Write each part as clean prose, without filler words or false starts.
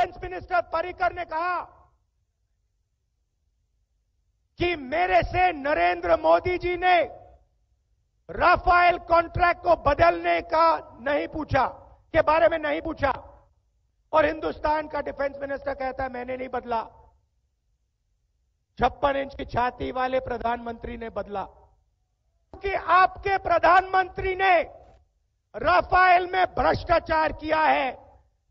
Defence minister Parrikar ने कहा कि मेरे से नरेंद्र मोदी जी ने राफेल कॉन्ट्रैक्ट को बदलने का नहीं पूछा, के बारे में नहीं पूछा, और हिंदुस्तान का डिफेंस मिनिस्टर कहता है मैंने नहीं बदला। 56 इंच की छाती वाले प्रधानमंत्री ने बदला, क्योंकि आपके प्रधानमंत्री ने राफेल में भ्रष्टाचार किया है,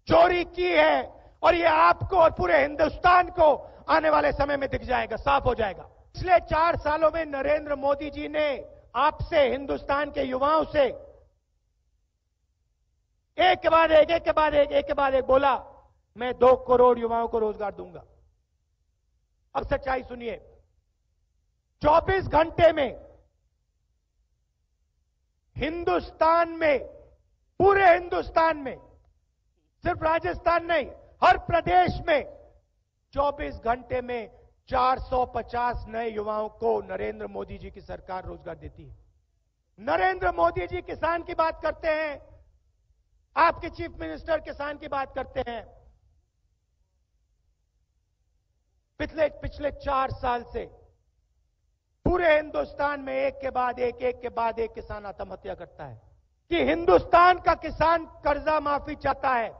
चोरी की है, और यह आपको और पूरे हिंदुस्तान को आने वाले समय में दिख जाएगा, साफ हो जाएगा। पिछले 4 सालों में नरेंद्र मोदी जी ने आपसे, हिंदुस्तान के युवाओं से एक के बाद एक बोला, मैं 2 करोड़ युवाओं को रोजगार दूंगा। अब सच्चाई सुनिए, 24 घंटे में हिंदुस्तान में, पूरे हिंदुस्तान में, सिर्फ राजस्थान नहीं, हर प्रदेश में 24 घंटे में 450 नए युवाओं को नरेंद्र मोदी जी की सरकार रोजगार देती है। नरेंद्र मोदी जी किसान की बात करते हैं, आपके चीफ मिनिस्टर किसान की बात करते हैं। पिछले 4 साल से पूरे हिंदुस्तान में एक के बाद एक किसान आत्महत्या करता है कि हिंदुस्तान का किसान कर्जा माफी चाहता है।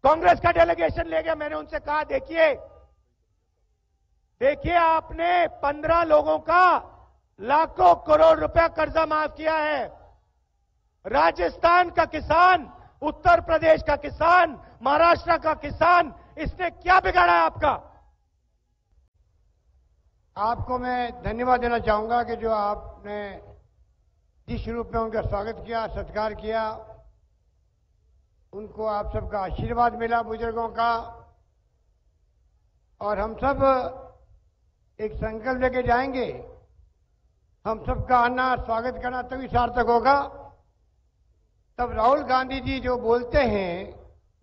कांग्रेस का डेलीगेशन ले गया, मैंने उनसे कहा देखिए आपने 15 लोगों का लाखों करोड़ रुपया कर्जा माफ किया है। राजस्थान का किसान, उत्तर प्रदेश का किसान, महाराष्ट्र का किसान, इसने क्या बिगाड़ा है आपका? आपको मैं धन्यवाद देना चाहूंगा कि जो आपने जिस रूप में उनका स्वागत किया, सत्कार किया, उनको आप सबका आशीर्वाद मिला, बुजुर्गों का, और हम सब एक संकल्प लेके जाएंगे, हम सबका आना, स्वागत करना तभी सार्थक होगा। तब राहुल गांधी जी जो बोलते हैं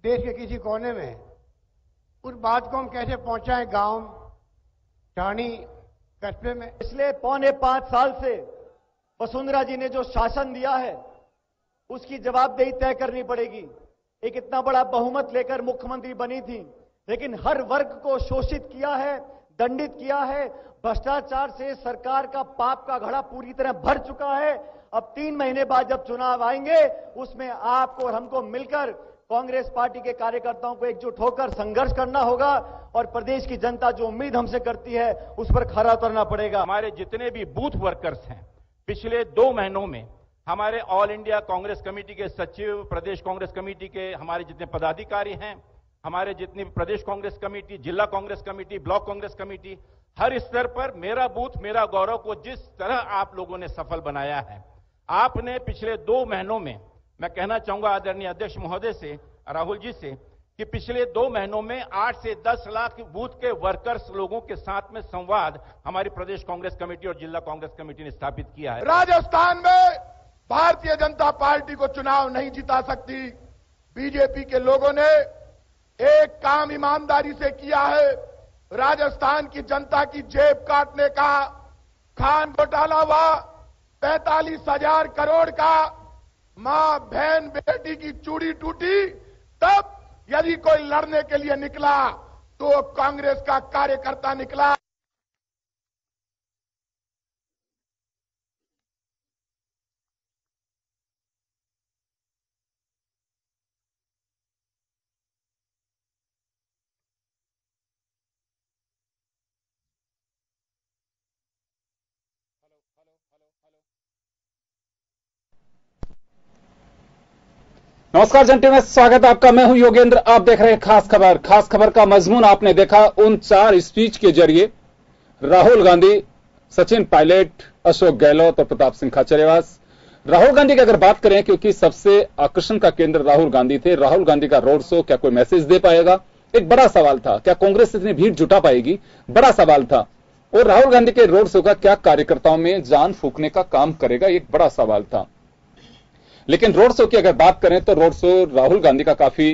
देश के किसी कोने में, उस बात को हम कैसे पहुंचाएं गांव, ठाणी, कस्बे में। पिछले 4.25 साल से वसुंधरा जी ने जो शासन दिया है उसकी जवाबदेही तय करनी पड़ेगी। एक इतना बड़ा बहुमत लेकर मुख्यमंत्री बनी थी, लेकिन हर वर्ग को शोषित किया है, दंडित किया है। भ्रष्टाचार से सरकार का पाप का घड़ा पूरी तरह भर चुका है। अब 3 महीने बाद जब चुनाव आएंगे, उसमें आपको और हमको मिलकर कांग्रेस पार्टी के कार्यकर्ताओं को एकजुट होकर संघर्ष करना होगा, और प्रदेश की जनता जो उम्मीद हमसे करती है उस पर खरा उतरना पड़ेगा। हमारे जितने भी बूथ वर्कर्स हैं, पिछले 2 महीनों में हमारे ऑल इंडिया कांग्रेस कमेटी के सचिव, प्रदेश कांग्रेस कमेटी के हमारे जितने पदाधिकारी हैं, हमारे जितनी प्रदेश कांग्रेस कमेटी, जिला Congress committee, block Congress committee, हर स्तर पर मेरा बूथ मेरा गौरव को जिस तरह आप लोगों ने सफल बनाया है, आपने पिछले 2 महीनों में, मैं कहना चाहूंगा आदरणीय अध्यक्ष महोदय से, राहुल जी से, कि पिछले 2 महीनों में 8 से 10 लाख बूथ के वर्कर्स लोगों के साथ में संवाद हमारी प्रदेश कांग्रेस कमेटी और जिला कांग्रेस कमेटी ने स्थापित किया है। राजस्थान में भारतीय जनता पार्टी को चुनाव नहीं जिता सकती। बीजेपी के लोगों ने एक काम ईमानदारी से किया है, राजस्थान की जनता की जेब काटने का। खान घोटाला हुआ, 45,000 करोड़ का, मां बहन बेटी की चूड़ी टूटी, तब यदि कोई लड़ने के लिए निकला तो कांग्रेस का कार्यकर्ता निकला। नमस्कार जंटी में स्वागत है आपका। मैं हूं योगेंद्र, आप देख रहे हैं खास खबर। खास खबर का मजमून आपने देखा उन 4 स्पीच के जरिए। राहुल गांधी, सचिन पायलट, अशोक गहलोत और प्रताप सिंह खाचरियावास। राहुल गांधी की अगर बात करें, क्योंकि सबसे आकर्षण का केंद्र राहुल गांधी थे, राहुल गांधी का रोड शो क्या कोई मैसेज दे पाएगा, एक बड़ा सवाल था। क्या कांग्रेस इतनी भीड़ जुटा पाएगी, बड़ा सवाल था। और राहुल गांधी के रोड शो का क्या कार्यकर्ताओं में जान फूंकने का काम करेगा, एक बड़ा सवाल था। लेकिन रोड शो की अगर बात करें तो रोड शो राहुल गांधी का काफी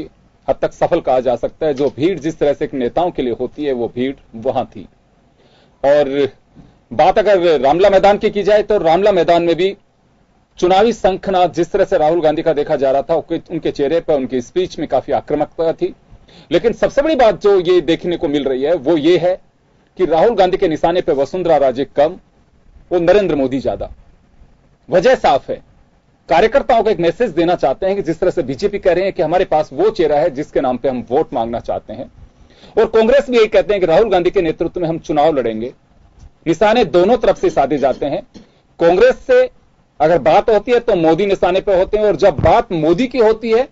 हद तक सफल कहा जा सकता है। जो भीड़ जिस तरह से नेताओं के लिए होती है, वो भीड़ वहां थी। और बात अगर रामला मैदान की जाए तो रामला मैदान में भी चुनावी शंखनाद जिस तरह से राहुल गांधी का देखा जा रहा था, उनके चेहरे पर, उनकी स्पीच में काफी आक्रामकता थी। लेकिन सबसे बड़ी बात जो ये देखने को मिल रही है वो ये है कि राहुल गांधी के निशाने पर वसुंधरा राजे कम, वो नरेंद्र मोदी ज्यादा। वजह साफ है, कार्यकर्ताओं को एक मैसेज देना चाहते हैं कि जिस तरह से बीजेपी कह रहे हैं कि हमारे पास वो चेहरा है जिसके नाम पे हम वोट मांगना चाहते हैं, और कांग्रेस भी यही कहते हैं कि राहुल गांधी के नेतृत्व में हम चुनाव लड़ेंगे। निशाने दोनों तरफ से साधे जाते हैं। कांग्रेस से अगर बात होती है तो मोदी निशाने पर होते हैं, और जब बात मोदी की होती है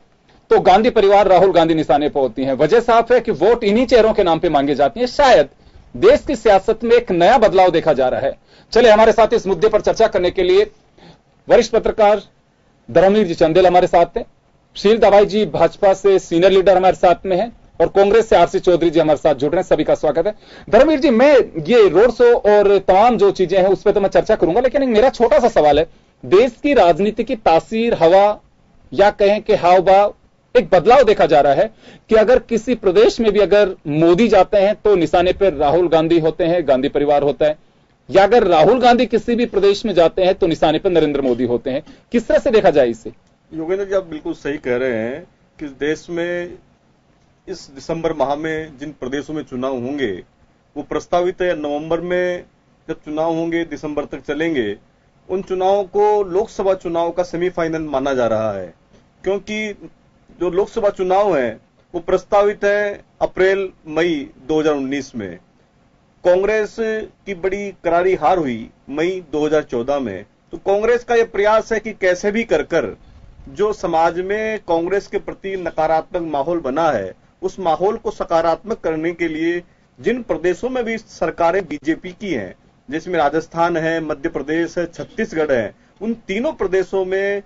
तो गांधी परिवार, राहुल गांधी निशाने पर होती है। वजह साफ है कि वोट इन्हीं चेहरों के नाम पे मांगे जाती है। शायद देश की सियासत में एक नया बदलाव देखा जा रहा है। चले, हमारे साथ इस मुद्दे पर चर्चा करने के लिए वरिष्ठ पत्रकार धर्मवीर जी चंदेल हमारे साथ हैं, शील दवाई जी भाजपा से सीनियर लीडर हमारे साथ में हैं, और कांग्रेस से आरसी चौधरी जी हमारे साथ जुड़ रहे हैं। सभी का स्वागत है। धर्मवीर जी, मैं ये रोड शो और तमाम जो चीजें हैं उस पर तो मैं चर्चा करूंगा, लेकिन मेरा छोटा सा सवाल है, देश की राजनीति की तासीर, हवा या कहें कि हाव भाव, एक बदलाव देखा जा रहा है कि अगर किसी प्रदेश में भी अगर मोदी जाते हैं तो निशाने पर राहुल गांधी होते हैं, गांधी परिवार होता है, या अगर राहुल गांधी किसी भी प्रदेश में जाते हैं तो निशाने पर नरेंद्र मोदी होते हैं। किस तरह से देखा जाए इसे? योगेंद्र जी, आप बिल्कुल सही कह रहे हैं कि देश में इस दिसंबर माह में जिन प्रदेशों में चुनाव होंगे वो प्रस्तावित है नवंबर में जब चुनाव होंगे, दिसंबर तक चलेंगे। उन चुनावों को लोकसभा चुनाव का सेमीफाइनल माना जा रहा है, क्योंकि जो लोकसभा चुनाव है वो प्रस्तावित है अप्रैल मई 2019 में। कांग्रेस की बड़ी करारी हार हुई मई 2014 में, तो कांग्रेस का यह प्रयास है कि कैसे भी कर जो समाज में कांग्रेस के प्रति नकारात्मक माहौल बना है उस माहौल को सकारात्मक करने के लिए जिन प्रदेशों में भी सरकारें बीजेपी की हैं, जिसमें राजस्थान है, मध्य प्रदेश है, छत्तीसगढ़ है, उन तीनों प्रदेशों में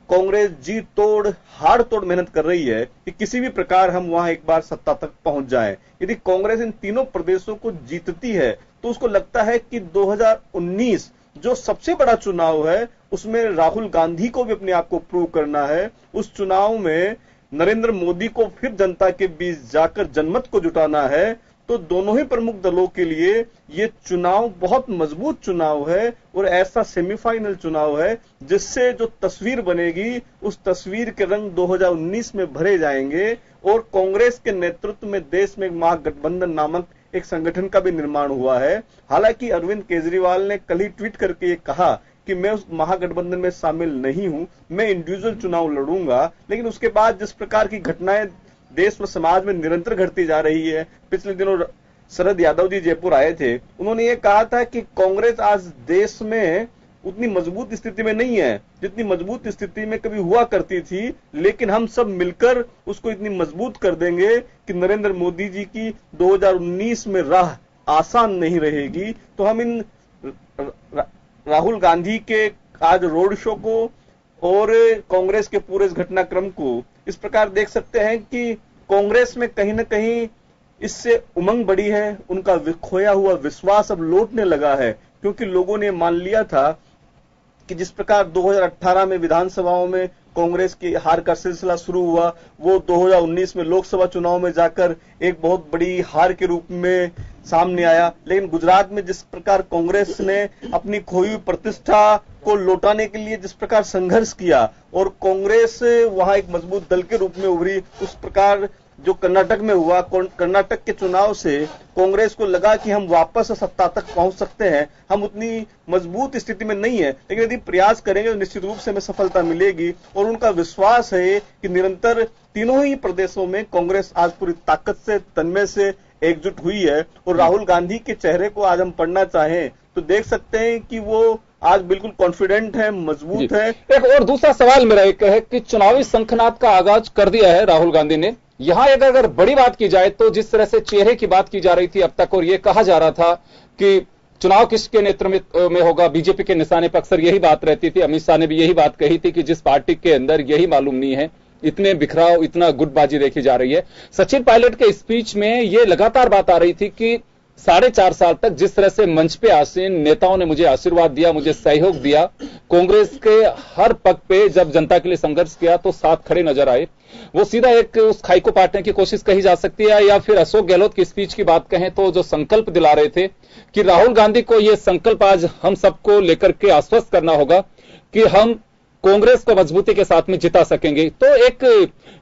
कांग्रेस जी तोड़ हाड़ तोड़ मेहनत कर रही है कि किसी भी प्रकार हम वहां एक बार सत्ता तक पहुंच जाएं। यदि कांग्रेस इन तीनों प्रदेशों को जीतती है तो उसको लगता है कि 2019 जो सबसे बड़ा चुनाव है उसमें राहुल गांधी को भी अपने आप को प्रूव करना है। उस चुनाव में नरेंद्र मोदी को फिर जनता के बीच जाकर जनमत को जुटाना है। तो दोनों ही प्रमुख दलों के लिए ये चुनाव बहुत मजबूत चुनाव है और ऐसा सेमीफाइनल चुनाव है जिससे जो तस्वीर बनेगी उस तस्वीर के रंग 2019 में भरे जाएंगे। और कांग्रेस के नेतृत्व में देश में महागठबंधन नामक एक संगठन का भी निर्माण हुआ है। हालांकि अरविंद केजरीवाल ने कल ही ट्वीट करके ये कहा कि मैं उस महागठबंधन में शामिल नहीं हूं, मैं इंडिविजुअल चुनाव लड़ूंगा। लेकिन उसके बाद जिस प्रकार की घटनाएं देश व समाज में निरंतर घटती जा रही है, पिछले दिनों शरद यादव जी जयपुर आए थे, उन्होंने ये कहा था कि कांग्रेस आज देश में उतनी मजबूत स्थिति में नहीं है जितनी मजबूत स्थिति में कभी हुआ करती थी, लेकिन हम सब मिलकर उसको इतनी मजबूत कर देंगे कि नरेंद्र मोदी जी की 2019 में राह आसान नहीं रहेगी। तो हम इन राहुल गांधी के आज रोड शो को और कांग्रेस के पूरे इस घटनाक्रम को इस प्रकार देख सकते हैं कि कांग्रेस में कहीं ना कहीं इससे उमंग बढ़ी है, उनका खोया हुआ विश्वास अब लौटने लगा है, क्योंकि लोगों ने मान लिया था कि जिस प्रकार 2018 में विधानसभाओं में कांग्रेस की हार का सिलसिला शुरू हुआ, वो 2019 में लोकसभा चुनाव में जाकर एक बहुत बड़ी हार के रूप में सामने आया। लेकिन गुजरात में जिस प्रकार कांग्रेस ने अपनी खोई हुई प्रतिष्ठा को लौटाने के लिए जिस प्रकार संघर्ष किया और कांग्रेस वहां एक मजबूत दल के रूप में उभरी, उस प्रकार जो कर्नाटक में हुआ, कर्नाटक के चुनाव से कांग्रेस को लगा कि हम वापस सत्ता तक पहुंच सकते हैं। हम उतनी मजबूत स्थिति में नहीं है, लेकिन यदि प्रयास करेंगे तो निश्चित रूप से हमें सफलता मिलेगी। और उनका विश्वास है कि निरंतर तीनों ही प्रदेशों में कांग्रेस आज पूरी ताकत से, तन्मय से एकजुट हुई है। और राहुल गांधी के चेहरे को आज हम पढ़ना चाहें तो देख सकते हैं कि वो आज बिल्कुल कॉन्फिडेंट है, मजबूत है। एक और दूसरा सवाल मेरा एक है कि चुनावी शंखनाद का आगाज कर दिया है राहुल गांधी ने। यहां अगर बड़ी बात की जाए तो जिस तरह से चेहरे की बात की जा रही थी अब तक, और यह कहा जा रहा था कि चुनाव किसके नेतृत्व में होगा, बीजेपी के निशाने पर अक्सर यही बात रहती थी। अमित शाह ने भी यही बात कही थी कि जिस पार्टी के अंदर यही मालूम नहीं है, इतने बिखराव, इतना गुटबाजी देखी जा रही है। सचिन पायलट के स्पीच में यह लगातार बात आ रही थी कि 4.5 साल तक जिस तरह से मंच पे आसीन नेताओं ने मुझे आशीर्वाद दिया, मुझे सहयोग दिया, कांग्रेस के हर पग पे जब जनता के लिए संघर्ष किया तो साथ खड़े नजर आए। वो सीधा एक उस खाई को पाटने की कोशिश कही जा सकती है, या फिर अशोक गहलोत की स्पीच की बात कहें तो जो संकल्प दिला रहे थे कि राहुल गांधी को यह संकल्प आज हम सबको लेकर के आश्वस्त करना होगा कि हम कांग्रेस को मजबूती के साथ में जिता सकेंगे। तो एक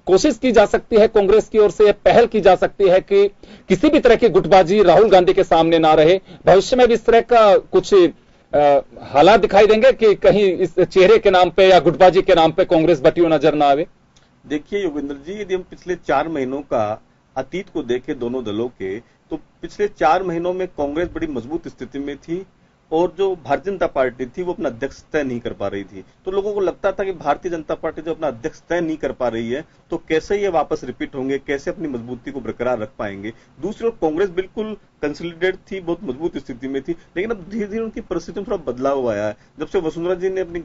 कोशिश की जा सकती है, कांग्रेस की ओर से पहल की जा सकती है कि किसी भी तरह की गुटबाजी राहुल गांधी के सामने ना रहे। भविष्य में भी इस तरह का कुछ हालात दिखाई देंगे कि कहीं इस चेहरे के नाम पे या गुटबाजी के नाम पे कांग्रेस बटी हुई नजर ना आवे। देखिए योगेंद्र जी, यदि हम पिछले 4 महीनों का अतीत को देखें दोनों दलों के, तो पिछले 4 महीनों में कांग्रेस बड़ी मजबूत स्थिति में थी और जो भारतीय जनता पार्टी थी वो अपना अध्यक्ष तय नहीं कर पा रही थी। तो लोगों को लगता था कि भारतीय जनता पार्टी जो अपना अध्यक्ष तय नहीं कर पा रही है तो कैसे ये वापस रिपीट होंगे, कैसे अपनी मजबूती को बरकरार रख पाएंगे। दूसरी ओर कांग्रेस बिल्कुल कंसोलिडेट थी, बहुत मजबूत स्थिति में थी, लेकिन अब धीरे धीरे उनकी परिस्थिति में थोड़ा बदलाव आया है। जब से वसुंधरा जी ने अपनी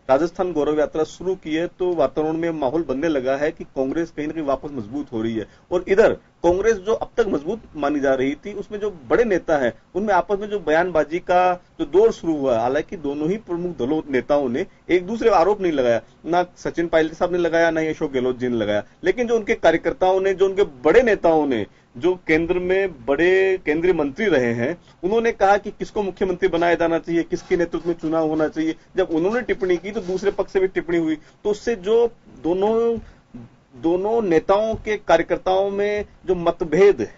राजस्थान गौरव यात्रा शुरू की है तो वातावरण में माहौल बनने लगा है कि कांग्रेस कहीं ना कहीं वापस मजबूत हो रही है। और इधर कांग्रेस जो अब तक मजबूत मानी जा रही थी, उसमें जो बड़े नेता हैं उनमें आपस में जो बयानबाजी का जो दौर शुरू हुआ है, हालांकि दोनों ही प्रमुख दलों नेताओं ने एक दूसरे आरोप नहीं लगाया, ना सचिन पायलट साहब ने लगाया ना ही अशोक गहलोत जी ने लगाया, लेकिन जो उनके कार्यकर्ताओं ने, जो उनके बड़े नेताओं ने, जो केंद्र में बड़े केंद्रीय मंत्री रहे हैं, उन्होंने कहा कि किसको मुख्यमंत्री बनाया जाना चाहिए, किसके नेतृत्व में चुनाव होना चाहिए। जब उन्होंने टिप्पणी की तो दूसरे पक्ष से भी टिप्पणी हुई, तो उससे जो दोनों नेताओं के कार्यकर्ताओं में जो मतभेद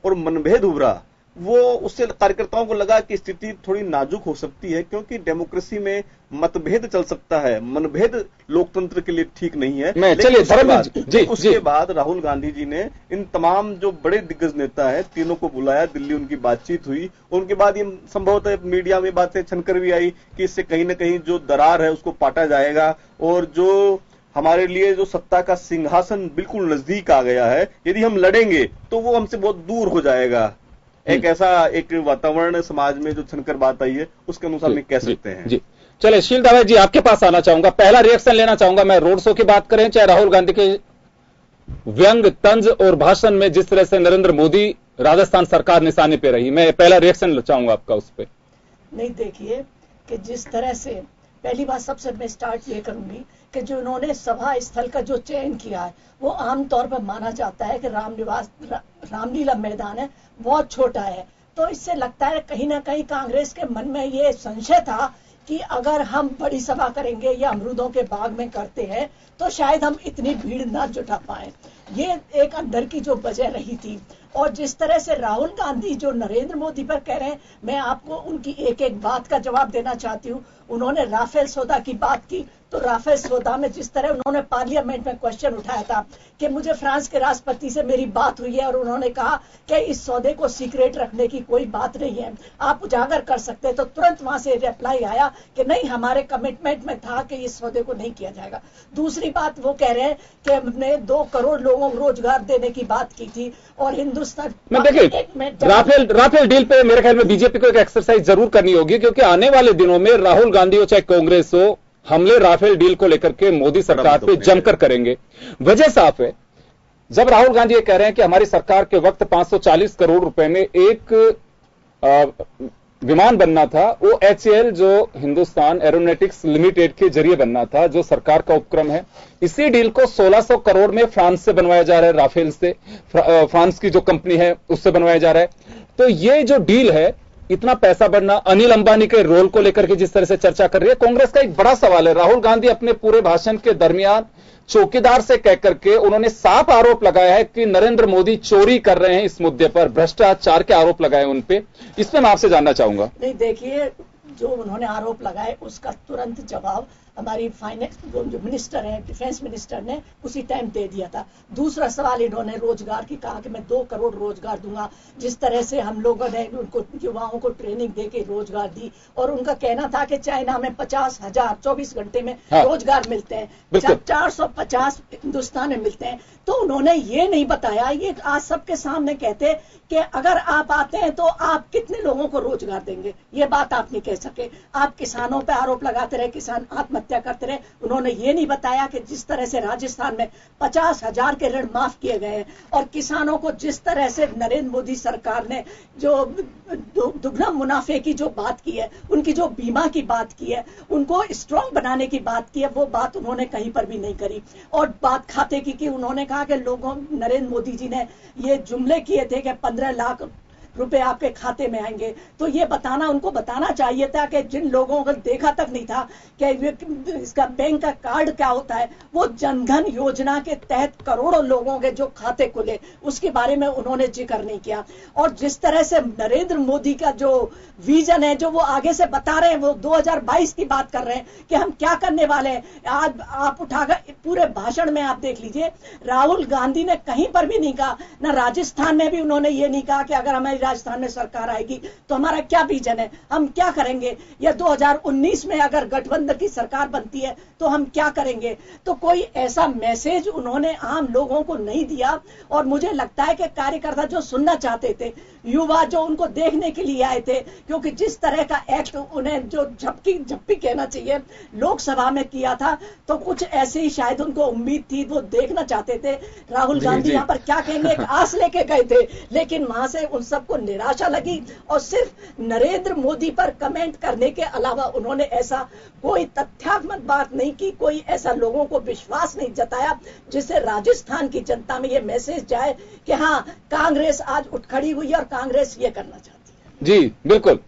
और मनभेद उभरा, वो उससे कार्यकर्ताओं को लगा कि स्थिति थोड़ी नाजुक हो सकती है, क्योंकि डेमोक्रेसी में मतभेद चल सकता है, मनभेद लोकतंत्र के लिए ठीक नहीं है। उसके बाद राहुल गांधी जी ने इन तमाम जो बड़े दिग्गज नेता है तीनों को बुलाया, दिल्ली उनकी बातचीत हुई। उनके बाद ये संभवतः मीडिया में बातें छनकर भी आई कि इससे कहीं ना कहीं जो दरार है उसको पाटा जाएगा और जो हमारे लिए जो सत्ता का सिंहासन बिल्कुल नजदीक आ गया है, यदि हम लड़ेंगे तो वो हमसे बहुत दूर हो जाएगा। एक ऐसा एक वातावरण समाज में जो छनकर बात आई है, उसके अनुसार में कह सकते हैं। जी चलिए, शील दावे जी आपके पास आना चाहूंगा, पहला रिएक्शन लेना चाहूंगा मैं। रोड शो की बात करें चाहे राहुल गांधी के व्यंग, तंज और भाषण में जिस तरह से नरेंद्र मोदी राजस्थान सरकार निशाने पे रही, मैं पहला रिएक्शन चाहूंगा आपका उस पर। नहीं, देखिए कि जिस तरह से पहली बात सबसे मैं स्टार्ट ये करूंगी कि जो इन्होंने सभा स्थल का जो चयन किया है वो आमतौर पर माना जाता है कि रामलीला मैदान है, बहुत छोटा है। तो इससे लगता है कहीं ना कहीं कांग्रेस के मन में ये संशय था कि अगर हम बड़ी सभा करेंगे या अमरूदों के बाग में करते हैं तो शायद हम इतनी भीड़ ना जुटा पाए। ये एक अंदर की जो वजह रही थी। और जिस तरह से राहुल गांधी जो नरेंद्र मोदी पर कह रहे हैं, मैं आपको उनकी एक एक बात का जवाब देना चाहती हूँ। उन्होंने राफेल सौदा की बात की, तो राफेल सौदा में जिस तरह उन्होंने पार्लियामेंट में क्वेश्चन उठाया था कि मुझे फ्रांस के राष्ट्रपति से मेरी बात हुई है और उन्होंने कहा कि इस सौदे को सीक्रेट रखने की कोई बात नहीं है, आप उजागर कर सकते हैं, तो तुरंत वहां से रिप्लाई आया कि नहीं, हमारे कमिटमेंट में था कि इस सौदे को नहीं किया जाएगा। दूसरी बात वो कह रहे हैं कि हमने 2 करोड़ लोगों को रोजगार देने की बात की थी और हिंदुस्तान में देखिए राफेल डील पे मेरे ख्याल में बीजेपी को एक एक्सरसाइज जरूर करनी होगी, क्योंकि आने वाले दिनों में राहुल गांधी हो चाहे कांग्रेस हो, हमले राफेल डील को लेकर के मोदी सरकार पे जमकर करेंगे। वजह साफ है, जब राहुल गांधी ये कह रहे हैं कि हमारी सरकार के वक्त 540 करोड़ रुपए में एक विमान बनना था, वो HAL जो हिंदुस्तान एरोनॉटिक्स लिमिटेड के जरिए बनना था, जो सरकार का उपक्रम है। इसी डील को 1600 करोड़ में फ्रांस से बनवाया जा रहा है, राफेल से, फ्रांस की जो कंपनी है उससे बनवाया जा रहा है। तो ये जो डील है, इतना पैसा बढ़ना, अनिल अंबानी के रोल को लेकर के जिस तरह से चर्चा कर रही है कांग्रेस का एक बड़ा सवाल है। राहुल गांधी अपने पूरे भाषण के दरमियान चौकीदार से कह करके उन्होंने साफ आरोप लगाया है कि नरेंद्र मोदी चोरी कर रहे हैं, इस मुद्दे पर भ्रष्टाचार के आरोप लगाए उन पे। इसमें मैं आपसे जानना चाहूंगा। नहीं, देखिए जो उन्होंने आरोप लगाए उसका तुरंत जवाब हमारी फाइनेंस जो मिनिस्टर है, डिफेंस मिनिस्टर ने उसी टाइम दे दिया था। दूसरा सवाल इन्होंने रोजगार की कहा कि मैं 2 करोड़ रोजगार दूंगा, जिस तरह से हम लोगों ने उनको युवाओं को ट्रेनिंग दे के रोजगार दी। और उनका कहना था कि चाइना में 50,000 24 घंटे में रोजगार मिलते हैं, 450 हिंदुस्तान में मिलते हैं। तो उन्होंने ये नहीं बताया, ये आज सबके सामने कहते कि अगर आप आते हैं तो आप कितने लोगों को रोजगार देंगे, ये बात आप नहीं कह सके। आप किसानों पर आरोप लगाते रहे, किसान आत्महत्या करते रहे। उन्होंने ये नहीं बताया कि जिस तरह से राजस्थान में 50,000 के ऋण माफ किए गए हैं और किसानों को जिस तरह से नरेंद्र मोदी सरकार ने जो दुगना मुनाफे की जो बात की है, उनकी जो बीमा की बात की है, उनको स्ट्रांग बनाने की बात की है, वो बात उन्होंने कहीं पर भी नहीं करी। और बात खाते की उन्होंने कहा कि लोगों, नरेंद्र मोदी जी ने ये जुमले किए थे कि 15 लाख रुपए आपके खाते में आएंगे। तो ये बताना, उनको बताना चाहिए था कि जिन लोगों को देखा तक नहीं था कि इसका बैंक का कार्ड क्या होता है, वो जनधन योजना के तहत करोड़ों लोगों के जो खाते खुले, उसके बारे में उन्होंने जिक्र नहीं किया। और जिस तरह से नरेंद्र मोदी का जो विजन है, जो वो आगे से बता रहे हैं, वो 2022 की बात कर रहे हैं कि हम क्या करने वाले हैं। आज आप उठाकर पूरे भाषण में आप देख लीजिए, राहुल गांधी ने कहीं पर भी नहीं कहा, ना राजस्थान में भी उन्होंने ये नहीं कहा कि अगर हमारी राजस्थान में सरकार आएगी तो हमारा क्या विजन है, हम क्या करेंगे, या 2019 में अगर गठबंधन की सरकार बनती है तो हम क्या करेंगे। तो कोई ऐसा मैसेज उन्होंने आम लोगों को नहीं दिया। और मुझे लगता है कि कार्यकर्ता जो सुनना चाहते थे, युवा जो उनको देखने के लिए आए थे, क्योंकि जिस तरह का एक्ट उन्हें जो झप्पी कहना चाहिए लोकसभा में किया था, तो कुछ ऐसे ही शायद उनको उम्मीद थी, वो देखना चाहते थे राहुल गांधी यहाँ पर क्या कहेंगे, एक आस लेके गए थे। लेकिन वहां से उन सबको निराशा लगी और सिर्फ नरेंद्र मोदी पर कमेंट करने के अलावा उन्होंने ऐसा कोई तथ्यात्मक बात नहीं की, कोई ऐसा लोगों को विश्वास नहीं जताया जिससे राजस्थान की जनता में यह मैसेज जाए कि हाँ, कांग्रेस आज उठ खड़ी हुई है और कांग्रेस ये करना चाहती है। जी बिल्कुल।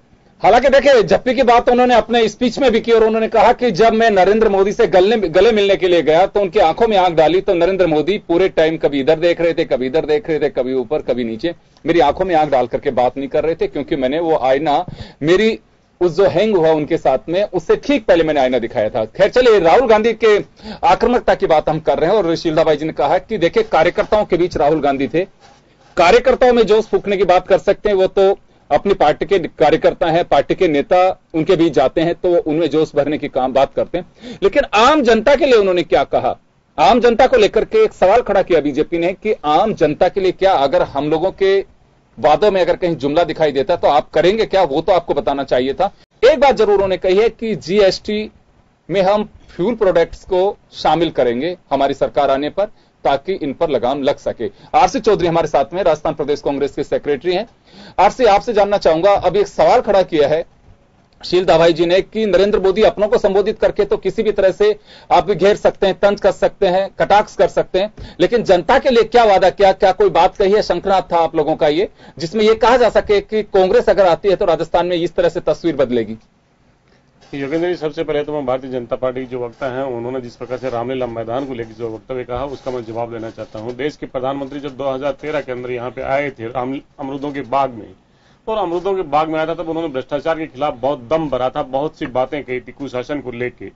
हालांकि देखिए, झप्पी की बात उन्होंने अपने स्पीच में भी की और उन्होंने कहा कि जब मैं नरेंद्र मोदी से गले मिलने के लिए गया तो उनकी आंखों में आंख डाली तो नरेंद्र मोदी पूरे टाइम कभी इधर देख रहे थे, कभी इधर देख रहे थे, कभी ऊपर कभी नीचे, मेरी आंखों में आंख डाल करके बात नहीं कर रहे थे, क्योंकि मैंने वो आईना, मेरी उस जो हैंग हुआ उनके साथ में, उससे ठीक पहले मैंने आईना दिखाया था। खैर चलिए, राहुल गांधी के आक्रामकता की बात हम कर रहे हैं और शीलदा भाई जी ने कहा कि देखिए, कार्यकर्ताओं के बीच राहुल गांधी थे, कार्यकर्ताओं में जोश फूंकने की बात कर सकते हैं, वो तो अपनी पार्टी के कार्यकर्ता हैं, पार्टी के नेता उनके बीच जाते हैं तो उनमें जोश भरने की बात करते हैं। लेकिन आम जनता के लिए उन्होंने क्या कहा, आम जनता को लेकर के एक सवाल खड़ा किया बीजेपी ने कि आम जनता के लिए क्या, अगर हम लोगों के वादों में अगर कहीं जुमला दिखाई देता तो आप करेंगे क्या, वो तो आपको बताना चाहिए था। एक बात जरूर उन्होंने कही है कि जीएसटी में हम फ्यूल प्रोडक्ट्स को शामिल करेंगे हमारी सरकार आने पर, ताकि इन पर लगाम लग सके। आरसी चौधरी हमारे साथ में, राजस्थान प्रदेश कांग्रेस के सेक्रेटरी हैं। आरसी, आपसे जानना चाहूंगा, अभी एक सवाल खड़ा किया है शीलदा भाई जी ने कि नरेंद्र मोदी अपनों को संबोधित करके तो किसी भी तरह से आप भी घेर सकते हैं, तंज कर सकते हैं, कटाक्ष कर सकते हैं, लेकिन जनता के लिए क्या वादा किया, क्या कोई बात कही है, शंखनाद था आप लोगों का ये, जिसमें यह कहा जा सके कि कांग्रेस अगर आती है तो राजस्थान में इस तरह से तस्वीर बदलेगी? योगेंद्र जी, सबसे पहले तो मैं भारतीय जनता पार्टी के जो वक्ता हैं, उन्होंने जिस प्रकार से रामलीला मैदान को लेकर जो वक्तव्य कहा, उसका मैं जवाब देना चाहता हूं। देश के प्रधानमंत्री जब 2013 के अंदर यहाँ पे आए थे अमरूदों के बाग में, और अमरूदों के बाग में आया था, तब उन्होंने भ्रष्टाचार के खिलाफ बहुत दम भरा था, बहुत सी बातें कही थी कुशासन को लेकर।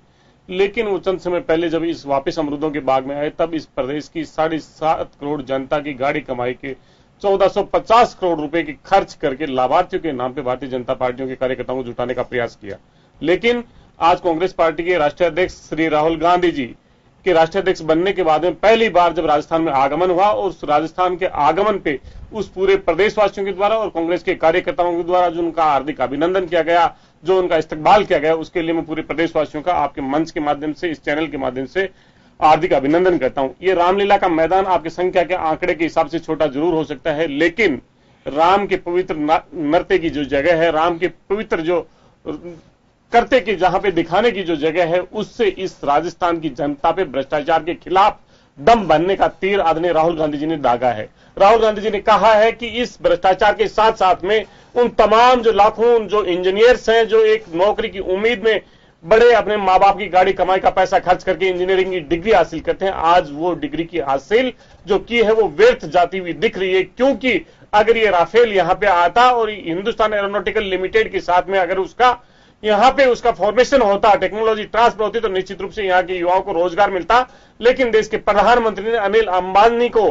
लेकिन वो चंद समय पहले जब इस वापस अमरूदों के बाग में आए, तब इस प्रदेश की 7.5 करोड़ जनता की गाड़ी कमाई के 1450 करोड़ रुपए की खर्च करके लाभार्थियों के नाम पे भारतीय जनता पार्टियों के कार्यकर्ताओं को जुटाने का प्रयास किया। लेकिन आज कांग्रेस पार्टी के राष्ट्रीय अध्यक्ष श्री राहुल गांधी जी के राष्ट्रीय अध्यक्ष बनने के बाद में पहली बार जब राजस्थान में आगमन हुआ, और उस राजस्थान के आगमन पे उस पूरे प्रदेशवासियों के द्वारा और कांग्रेस के कार्यकर्ताओं के द्वारा जो उनका हार्दिक अभिनंदन किया गया, जो उनका इस्तकबाल किया गया, उसके लिए मैं पूरे प्रदेशवासियों का आपके मंच के माध्यम से, इस चैनल के माध्यम से हार्दिक अभिनंदन करता हूं। ये रामलीला का मैदान आपकी संख्या के आंकड़े के हिसाब से छोटा जरूर हो सकता है, लेकिन राम के पवित्र नृत्य की जो जगह है, राम के पवित्र जो करते की जहां पे दिखाने की जो जगह है, उससे इस राजस्थान की जनता पे भ्रष्टाचार के खिलाफ दम बनने का तीर आदरणीय राहुल गांधी जी ने दागा है। राहुल गांधी जी ने कहा है कि इस भ्रष्टाचार के साथ साथ में उन तमाम जो लाखों जो इंजीनियर्स हैं, जो एक नौकरी की उम्मीद में बड़े अपने माँ बाप की गाड़ी कमाई का पैसा खर्च करके इंजीनियरिंग की डिग्री हासिल करते हैं, आज वो डिग्री की हासिल जो की है वो व्यर्थ जाती हुई दिख रही है। क्योंकि अगर ये राफेल यहां पे आता और हिंदुस्तान एरोनॉटिकल लिमिटेड के साथ में अगर उसका यहां पे उसका फॉर्मेशन होता, टेक्नोलॉजी ट्रांसफर होती, तो निश्चित रूप से यहां के युवाओं को रोजगार मिलता। लेकिन देश के प्रधानमंत्री ने अनिल अंबानी को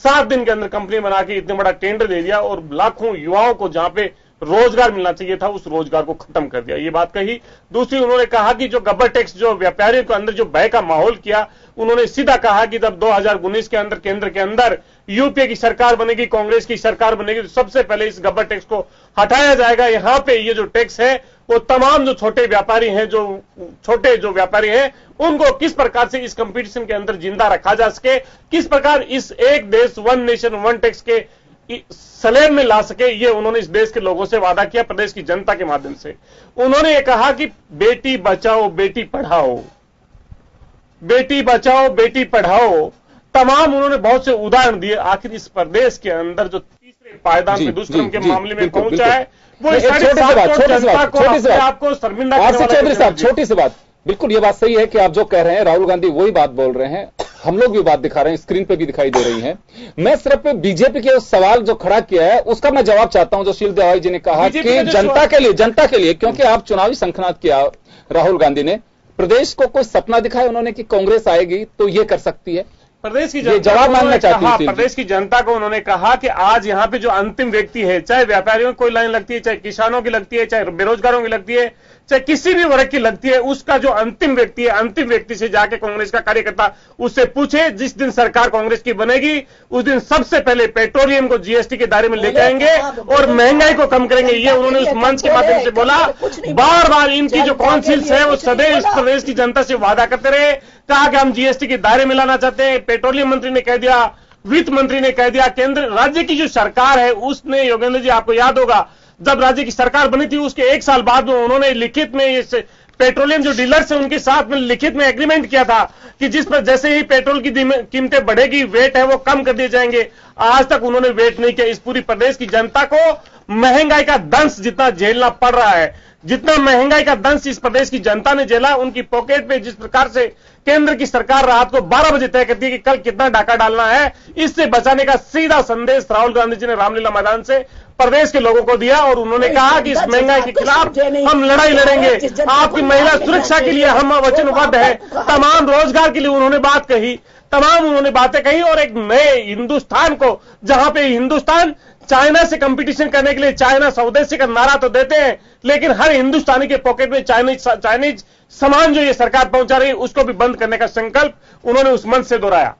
7 दिन के अंदर कंपनी बना के इतना बड़ा टेंडर दे दिया और लाखों युवाओं को जहां पे रोजगार मिलना चाहिए था, उस रोजगार को खत्म कर दिया। ये बात कही। दूसरी, उन्होंने कहा कि जो गब्बर टैक्स जो व्यापारियों के अंदर जो भय का माहौल किया, उन्होंने सीधा कहा कि जब 2019 के अंदर केंद्र के अंदर यूपीए की सरकार बनेगी, कांग्रेस की सरकार बनेगी, तो सबसे पहले इस गब्बर टैक्स को हटाया जाएगा। यहां पे ये जो टैक्स है वो तमाम जो छोटे व्यापारी हैं, जो छोटे जो व्यापारी हैं, उनको किस प्रकार से इस कंपटीशन के अंदर जिंदा रखा जा सके, किस प्रकार इस एक देश वन नेशन वन टैक्स के सलेब में ला सके, ये उन्होंने इस देश के लोगों से वादा किया, प्रदेश की जनता के माध्यम से। उन्होंने ये कहा कि बेटी बचाओ बेटी पढ़ाओ, बेटी बचाओ बेटी पढ़ाओ, तमाम उन्होंने बहुत से उदाहरण दिए। आखिर इस प्रदेश के अंदर जो तीसरे पायदान जी, पे दुष्कर्म के जी, मामले में बिल्कुल, पहुंचा है, वो एक छोटी सी बात, आपको शर्मिंदा करने आरसी वाला चौधरी साहब, है। छोटी सी बात, बिल्कुल ये बात सही है कि आप जो कह रहे हैं, राहुल गांधी वही बात बोल रहे हैं, हम लोग भी बात दिखा रहे हैं, स्क्रीन पे भी दिखाई दे रही है। मैं सिर्फ बीजेपी के उस सवाल जो खड़ा किया है उसका मैं जवाब चाहता हूं, जो शील देवाई जी ने कहा कि जनता के लिए, क्योंकि आप चुनावी शंखनाद किया राहुल गांधी ने, प्रदेश को कोई सपना दिखाया उन्होंने कि कांग्रेस आएगी तो ये कर सकती है। प्रदेश की जनता जवाब मांगना चाहती है। प्रदेश की जनता को उन्होंने कहा कि आज यहाँ पे जो अंतिम व्यक्ति है, चाहे व्यापारियों की कोई लाइन लगती है, चाहे किसानों की लगती है, चाहे बेरोजगारों की लगती है, चाहे किसी भी वर्ग की लगती है, उसका जो अंतिम व्यक्ति है, अंतिम व्यक्ति से जाके कांग्रेस का कार्यकर्ता उससे पूछे, जिस दिन सरकार कांग्रेस की बनेगी उस दिन सबसे पहले पेट्रोलियम को जीएसटी के दायरे में लेके आएंगे और महंगाई को कम करेंगे। ये उन्होंने उस मंच के माध्यम से बोला। बार बार इनकी जो काउंसिल्स है वो सदैव इस प्रदेश की जनता से वादा करते रहे, कहा कि हम जीएसटी के दायरे में लाना चाहते हैं। पेट्रोलियम मंत्री ने कह दिया, वित्त मंत्री ने कह दिया, केंद्र राज्य की जो सरकार है उसने, योगेंद्र जी आपको याद होगा जब राज्य की सरकार बनी थी उसके एक साल बाद में उन्होंने लिखित में इस पेट्रोलियम जो डीलर्स है उनके साथ में लिखित में एग्रीमेंट किया था कि जिस पर जैसे ही पेट्रोल की कीमतें बढ़ेगी, वेट है वो कम कर दिए जाएंगे। आज तक उन्होंने वेट नहीं किया। इस पूरी प्रदेश की जनता को महंगाई का दंश जितना झेलना पड़ रहा है, जितना महंगाई का दंश इस प्रदेश की जनता ने झेला, उनकी पॉकेट पे जिस प्रकार से केंद्र की सरकार रात को 12 बजे तय करती है कि कल कितना डाका डालना है, इससे बचाने का सीधा संदेश राहुल गांधी जी ने रामलीला मैदान से प्रदेश के लोगों को दिया और उन्होंने कहा कि इस महंगाई के खिलाफ हम लड़ाई लड़ेंगे, आपकी महिला सुरक्षा के लिए हम वचनबद्ध है, तमाम रोजगार के लिए उन्होंने बात कही, तमाम उन्होंने बातें कही और एक नए हिंदुस्तान को, जहां पे हिंदुस्तान चाइना से कंपटीशन करने के लिए चाइना स्वदेशी का नारा तो देते हैं, लेकिन हर हिंदुस्तानी के पॉकेट में चाइनीज सामान जो ये सरकार पहुंचा रही है उसको भी बंद करने का संकल्प उन्होंने उस मंच से दोहराया।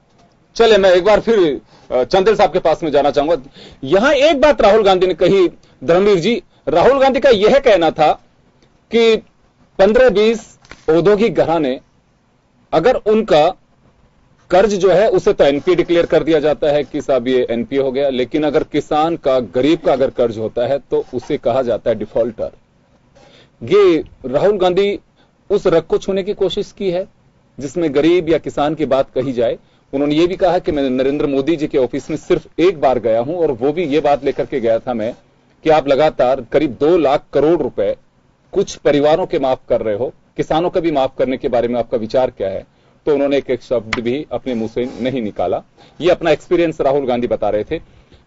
चले मैं एक बार फिर चंदेल साहब के पास में जाना चाहूंगा। यहां एक बात राहुल गांधी ने कही, धर्मवीर जी, राहुल गांधी का यह कहना था कि 15-20 औद्योगिक घराने अगर उनका कर्ज जो है उसे तो एनपीए डिक्लेयर कर दिया जाता है कि साहब ये एनपीए हो गया, लेकिन अगर किसान का, गरीब का अगर कर्ज होता है तो उसे कहा जाता है डिफॉल्टर। ये राहुल गांधी उस रग को छूने की कोशिश की है जिसमें गरीब या किसान की बात कही जाए। उन्होंने ये भी कहा कि मैं नरेंद्र मोदी जी के ऑफिस में सिर्फ एक बार गया हूं और वो भी ये बात लेकर के गया था मैं कि आप लगातार करीब 2 लाख करोड़ रुपए कुछ परिवारों के माफ कर रहे हो, किसानों का भी माफ करने के बारे में आपका विचार क्या है? तो उन्होंने एक शब्द भी अपने मुंह से नहीं निकाला। ये अपना एक्सपीरियंस राहुल गांधी बता रहे थे।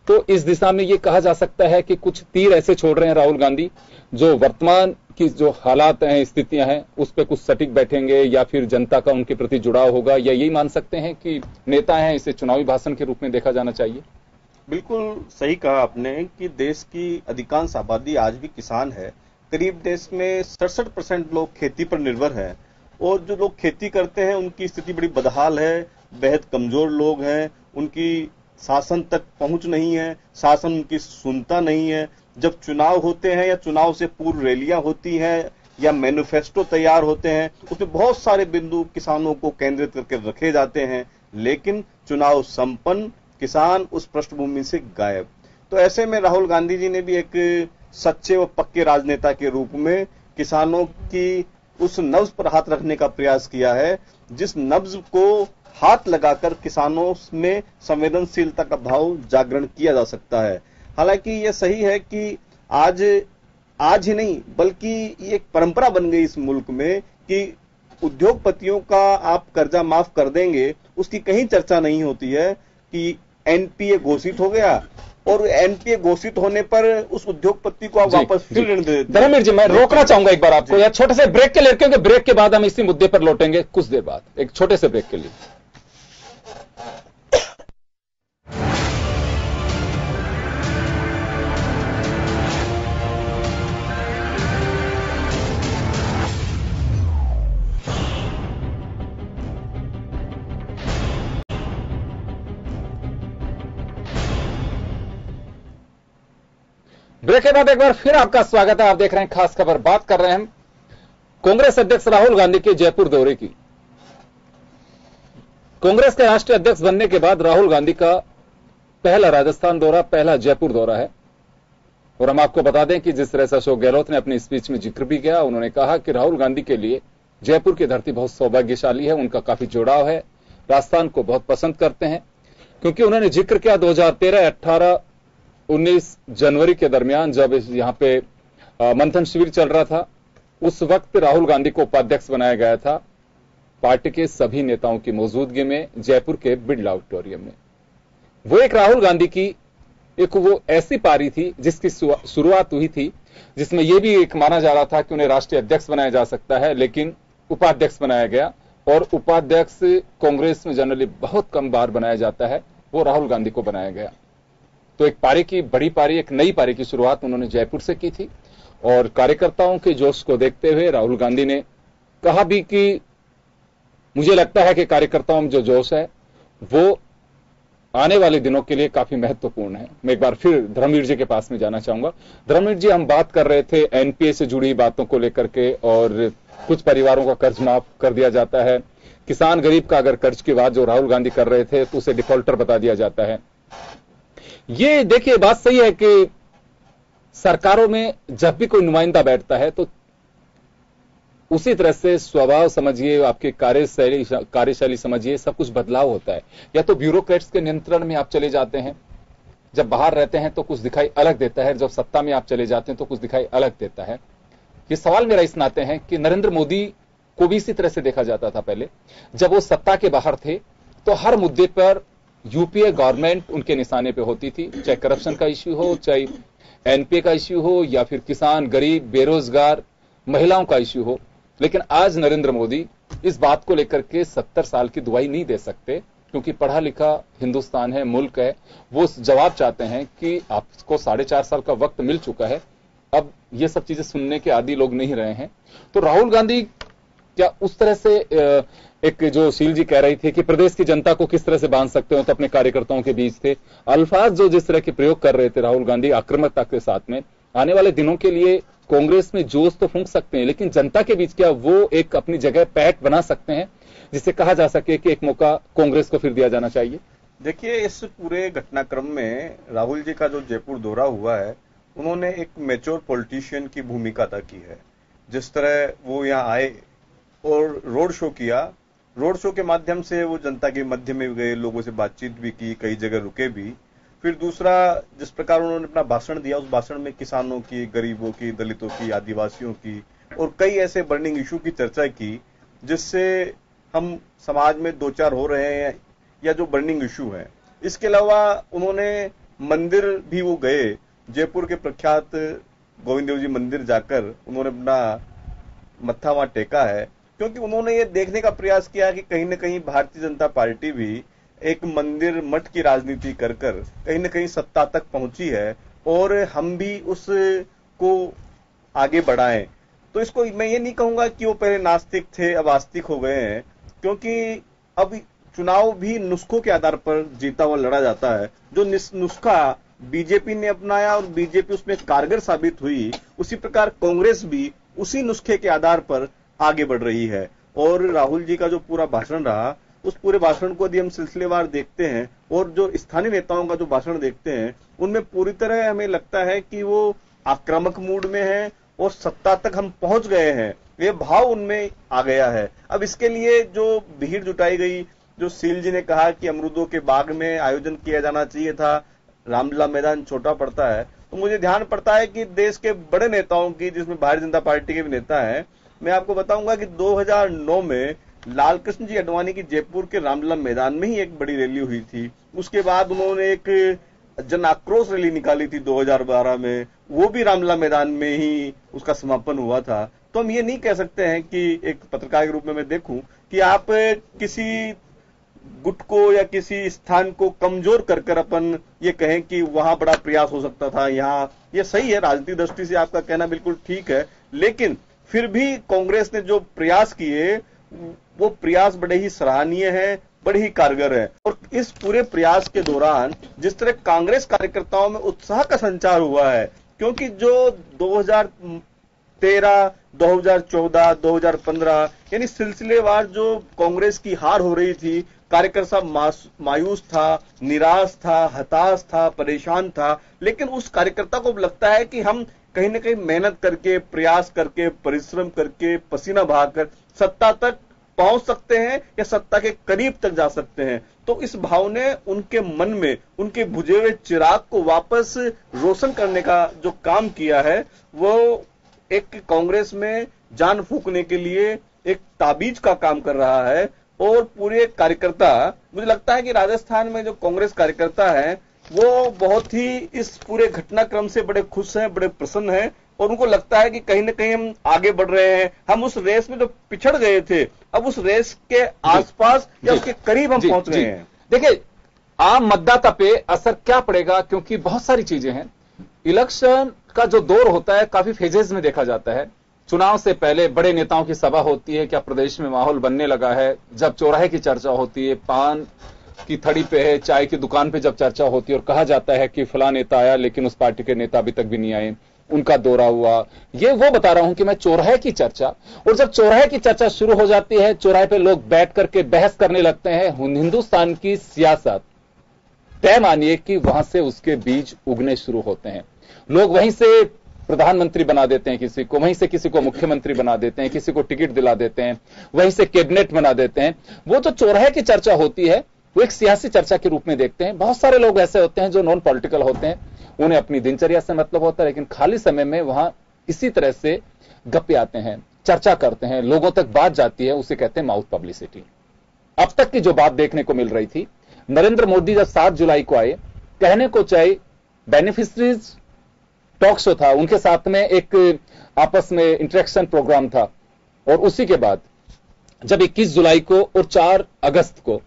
तो इस दिशा में ये कहा जा सकता है कि कुछ तीर ऐसे छोड़ रहे हैं राहुल गांधी जो वर्तमान की जो हालात हैं, स्थितियां हैं, उस पर कुछ सटीक बैठेंगे या फिर जनता का उनके प्रति जुड़ाव होगा, या यही मान सकते हैं कि नेता हैं, इसे चुनावी भाषण के रूप में देखा जाना चाहिए? बिल्कुल सही कहा आपने कि देश की अधिकांश आबादी आज भी किसान है। करीब देश में 67% लोग खेती पर निर्भर हैं और जो लोग खेती करते हैं उनकी स्थिति बड़ी बदहाल है, बेहद कमजोर लोग हैं, उनकी शासन तक पहुंच नहीं है, शासन उनकी सुनता नहीं है। जब चुनाव होते हैं या चुनाव से पूर्व रैलियां होती हैं या मैनिफेस्टो तैयार होते हैं, उसमें बहुत सारे बिंदु किसानों को केंद्रित करके रखे जाते हैं, लेकिन चुनाव संपन्न, किसान उस पृष्ठभूमि से गायब। तो ऐसे में राहुल गांधी जी ने भी एक सच्चे व पक्के राजनेता के रूप में किसानों की उस नब्ज पर हाथ रखने का प्रयास किया है, जिस नब्ज को हाथ लगाकर किसानों में संवेदनशीलता का भाव जागरण किया जा सकता है। हालांकि यह सही है कि आज ही नहीं बल्कि ये एक परंपरा बन गई इस मुल्क में कि उद्योगपतियों का आप कर्जा माफ कर देंगे, उसकी कहीं चर्चा नहीं होती है कि एनपीए घोषित हो गया और एनपीए घोषित होने पर उस उद्योगपति को आप वापस फिर ऋण दे देते। धर्मवीर जी, मैं रोकना चाहूंगा एक बार आपको, या छोटे से ब्रेक के लिए, क्योंकि ब्रेक के बाद हम इसी मुद्दे पर लौटेंगे कुछ देर बाद, एक छोटे से ब्रेक के लिए। ब्रेक के बाद एक बार फिर आपका स्वागत है। आप देख रहे हैं खास खबर। बात कर रहे हैं कांग्रेस अध्यक्ष राहुल गांधी के जयपुर दौरे की। कांग्रेस के राष्ट्रीय अध्यक्ष बनने के बाद राहुल गांधी का पहला राजस्थान दौरा, पहला जयपुर दौरा है। और हम आपको बता दें कि जिस तरह से अशोक गहलोत ने अपनी स्पीच में जिक्र भी किया, उन्होंने कहा कि राहुल गांधी के लिए जयपुर की धरती बहुत सौभाग्यशाली है, उनका काफी जुड़ाव है, राजस्थान को बहुत पसंद करते हैं, क्योंकि उन्होंने जिक्र किया 2013-18 19 जनवरी के दरमियान जब यहाँ पे मंथन शिविर चल रहा था, उस वक्त राहुल गांधी को उपाध्यक्ष बनाया गया था पार्टी के सभी नेताओं की मौजूदगी में जयपुर के बिरला ऑडिटोरियम में। वो एक राहुल गांधी की एक वो ऐसी पारी थी जिसकी शुरुआत हुई थी, जिसमें यह भी एक माना जा रहा था कि उन्हें राष्ट्रीय अध्यक्ष बनाया जा सकता है, लेकिन उपाध्यक्ष बनाया गया। और उपाध्यक्ष कांग्रेस में जनरली बहुत कम बार बनाया जाता है, वो राहुल गांधी को बनाया गया। तो एक पारी की बड़ी पारी, एक नई पारी की शुरुआत उन्होंने जयपुर से की थी। और कार्यकर्ताओं के जोश को देखते हुए राहुल गांधी ने कहा भी कि मुझे लगता है कि कार्यकर्ताओं में जो जोश है वो आने वाले दिनों के लिए काफी महत्वपूर्ण है। मैं एक बार फिर धर्मवीर जी के पास में जाना चाहूंगा। धर्मवीर जी, हम बात कर रहे थे एनपीए से जुड़ी बातों को लेकर के, और कुछ परिवारों का कर्ज माफ कर दिया जाता है, किसान गरीब का अगर कर्ज की बात जो राहुल गांधी कर रहे थे तो उसे डिफॉल्टर बता दिया जाता है। ये देखिए, बात सही है कि सरकारों में जब भी कोई नुमाइंदा बैठता है तो उसी तरह से स्वभाव समझिए, आपकी कार्यशैली समझिए, सब कुछ बदलाव होता है। या तो ब्यूरोक्रेट्स के नियंत्रण में आप चले जाते हैं, जब बाहर रहते हैं तो कुछ दिखाई अलग देता है, जब सत्ता में आप चले जाते हैं तो कुछ दिखाई अलग देता है। ये सवाल मेरा इस नाते है कि नरेंद्र मोदी को भी इसी तरह से देखा जाता था। पहले जब वो सत्ता के बाहर थे तो हर मुद्दे पर यूपीए गवर्नमेंट उनके निशाने पे होती थी, चाहे करप्शन का इश्यू हो, चाहे एनपीए का इश्यू हो, या फिर किसान गरीब बेरोजगार महिलाओं का इश्यू हो। लेकिन आज नरेंद्र मोदी इस बात को लेकर के 70 साल की दुआई नहीं दे सकते, क्योंकि पढ़ा लिखा हिंदुस्तान है, मुल्क है। वो जवाब चाहते हैं कि आपको 4.5 साल का वक्त मिल चुका है, अब ये सब चीजें सुनने के आदी लोग नहीं रहे हैं। तो राहुल गांधी क्या उस तरह से एक जो शील जी कह रही थी कि प्रदेश की जनता को किस तरह से बांध सकते हो, तो अपने कार्यकर्ताओं के बीच थे अल्फाज जो जिस तरह के प्रयोग कर रहे थे राहुल गांधी आक्रामकता के साथ में, आने वाले दिनों के लिए कांग्रेस में जोश तो फूंक सकते हैं, लेकिन जनता के बीच क्या वो एक अपनी जगह पैठ बना सकते हैं जिससे कहा जा सके कि एक मौका कांग्रेस को फिर दिया जाना चाहिए? देखिए, इस पूरे घटनाक्रम में राहुल जी का जो जयपुर दौरा हुआ है, उन्होंने एक मैच्योर पॉलिटिशियन की भूमिका अदा की है। जिस तरह वो यहाँ आए और रोड शो किया, रोड शो के माध्यम से वो जनता के मध्य में गए, लोगों से बातचीत भी की, कई जगह रुके भी। फिर दूसरा, जिस प्रकार उन्होंने अपना भाषण दिया, उस भाषण में किसानों की, गरीबों की, दलितों की, आदिवासियों की और कई ऐसे बर्निंग इशू की चर्चा की जिससे हम समाज में दो चार हो रहे हैं या जो बर्निंग इशू है। इसके अलावा उन्होंने मंदिर भी वो गए, जयपुर के प्रख्यात गोविंद देव जी मंदिर जाकर उन्होंने अपना मत्था वहां टेका है, क्योंकि उन्होंने ये देखने का प्रयास किया कि कहीं न कहीं भारतीय जनता पार्टी भी एक मंदिर मठ की राजनीति कर कहीं न कहीं सत्ता तक पहुंची है और हम भी उसको आगे बढ़ाएं। तो इसको मैं ये नहीं कहूंगा कि वो पहले नास्तिक थे अब आस्तिक हो गए हैं, क्योंकि अब चुनाव भी नुस्खों के आधार पर जीता हुआ लड़ा जाता है। जो नुस्खा बीजेपी ने अपनाया और बीजेपी उसमें कारगर साबित हुई, उसी प्रकार कांग्रेस भी उसी नुस्खे के आधार पर आगे बढ़ रही है। और राहुल जी का जो पूरा भाषण रहा, उस पूरे भाषण को यदि हम सिलसिलेवार देखते हैं और जो स्थानीय नेताओं का जो भाषण देखते हैं, उनमें पूरी तरह हमें लगता है कि वो आक्रामक मूड में है और सत्ता तक हम पहुंच गए हैं, ये भाव उनमें आ गया है। अब इसके लिए जो भीड़ जुटाई गई, जो शील जी ने कहा कि अमरूदों के बाग में आयोजन किया जाना चाहिए था, रामलीला मैदान छोटा पड़ता है, तो मुझे ध्यान पड़ता है कि देश के बड़े नेताओं की, जिसमें भारतीय जनता पार्टी के भी नेता हैं, मैं आपको बताऊंगा कि 2009 में लालकृष्ण जी आडवाणी की जयपुर के रामलीला मैदान में ही एक बड़ी रैली हुई थी। उसके बाद उन्होंने एक जन आक्रोश रैली निकाली थी 2012 में, वो भी रामलीला मैदान में ही उसका समापन हुआ था। तो हम ये नहीं कह सकते हैं कि एक पत्रकार के रूप में मैं देखूं कि आप किसी गुट को या किसी स्थान को कमजोर कर अपन ये कहें कि वहां बड़ा प्रयास हो सकता था, यहाँ ये सही है, राजनीतिक दृष्टि से आपका कहना बिल्कुल ठीक है, लेकिन फिर भी कांग्रेस ने जो प्रयास किए वो प्रयास बड़े ही सराहनीय है, बड़े ही कारगर है। और इस पूरे प्रयास के दौरान जिस तरह कांग्रेस कार्यकर्ताओं में उत्साह का संचार हुआ है, क्योंकि जो 2013, 2014, 2015 यानी सिलसिलेवार जो कांग्रेस की हार हो रही थी, कार्यकर्ता मायूस था, निराश था, हताश था, परेशान था, लेकिन उस कार्यकर्ता को लगता है कि हम कहीं ना कहीं मेहनत करके, प्रयास करके, परिश्रम करके, पसीना बहाकर सत्ता तक पहुंच सकते हैं या सत्ता के करीब तक जा सकते हैं। तो इस भाव ने उनके मन में उनके बुझे हुए चिराग को वापस रोशन करने का जो काम किया है, वो एक कांग्रेस में जान फूंकने के लिए एक ताबीज का काम कर रहा है। और पूरे कार्यकर्ता, मुझे लगता है कि राजस्थान में जो कांग्रेस कार्यकर्ता है वो बहुत ही इस पूरे घटनाक्रम से बड़े खुश हैं, बड़े प्रसन्न हैं, और उनको लगता है कि कहीं ना कहीं हम आगे बढ़ रहे हैं। हम उस रेस में जो पिछड़ गए थे, अब उस रेस के आसपास या उसके करीब हम पहुंच रहे हैं। देखिए, आम मतदाता पे असर क्या पड़ेगा, क्योंकि बहुत सारी चीजें हैं। इलेक्शन का जो दौर होता है काफी फेजेस में देखा जाता है। चुनाव से पहले बड़े नेताओं की सभा होती है, क्या प्रदेश में माहौल बनने लगा है, जब चौराहे की चर्चा होती है, पान की थड़ी पे है, चाय की दुकान पे जब चर्चा होती है और कहा जाता है कि फला नेता आया लेकिन उस पार्टी के नेता अभी तक भी नहीं आए, उनका दौरा हुआ। ये वो बता रहा हूं कि मैं चौराहे की चर्चा, और जब चौराहे की चर्चा शुरू हो जाती है, चौराहे पे लोग बैठ करके बहस करने लगते हैं। हिंदुस्तान की सियासत तय मानिए कि वहां से उसके बीज उगने शुरू होते हैं। लोग वहीं से प्रधानमंत्री बना देते हैं किसी को, वहीं से किसी को मुख्यमंत्री बना देते हैं, किसी को टिकट दिला देते हैं, वहीं से कैबिनेट बना देते हैं। वो जो चौराहे की चर्चा होती है वो एक सियासी चर्चा के रूप में देखते हैं। बहुत सारे लोग ऐसे होते हैं जो नॉन पॉलिटिकल होते हैं, उन्हें अपनी दिनचर्या से मतलब होता है, लेकिन खाली समय में वहां इसी तरह से गप्पे आते हैं, चर्चा करते हैं, लोगों तक बात जाती है, उसे कहते हैं माउथ पब्लिसिटी। अब तक की जो बात देखने को मिल रही थी, नरेंद्र मोदी जब 7 जुलाई को आए, कहने को चाहे बेनिफिशरीज टॉक शो था, उनके साथ में एक आपस में इंटरेक्शन प्रोग्राम था, और उसी के बाद जब 21 जुलाई को और 4 अगस्त को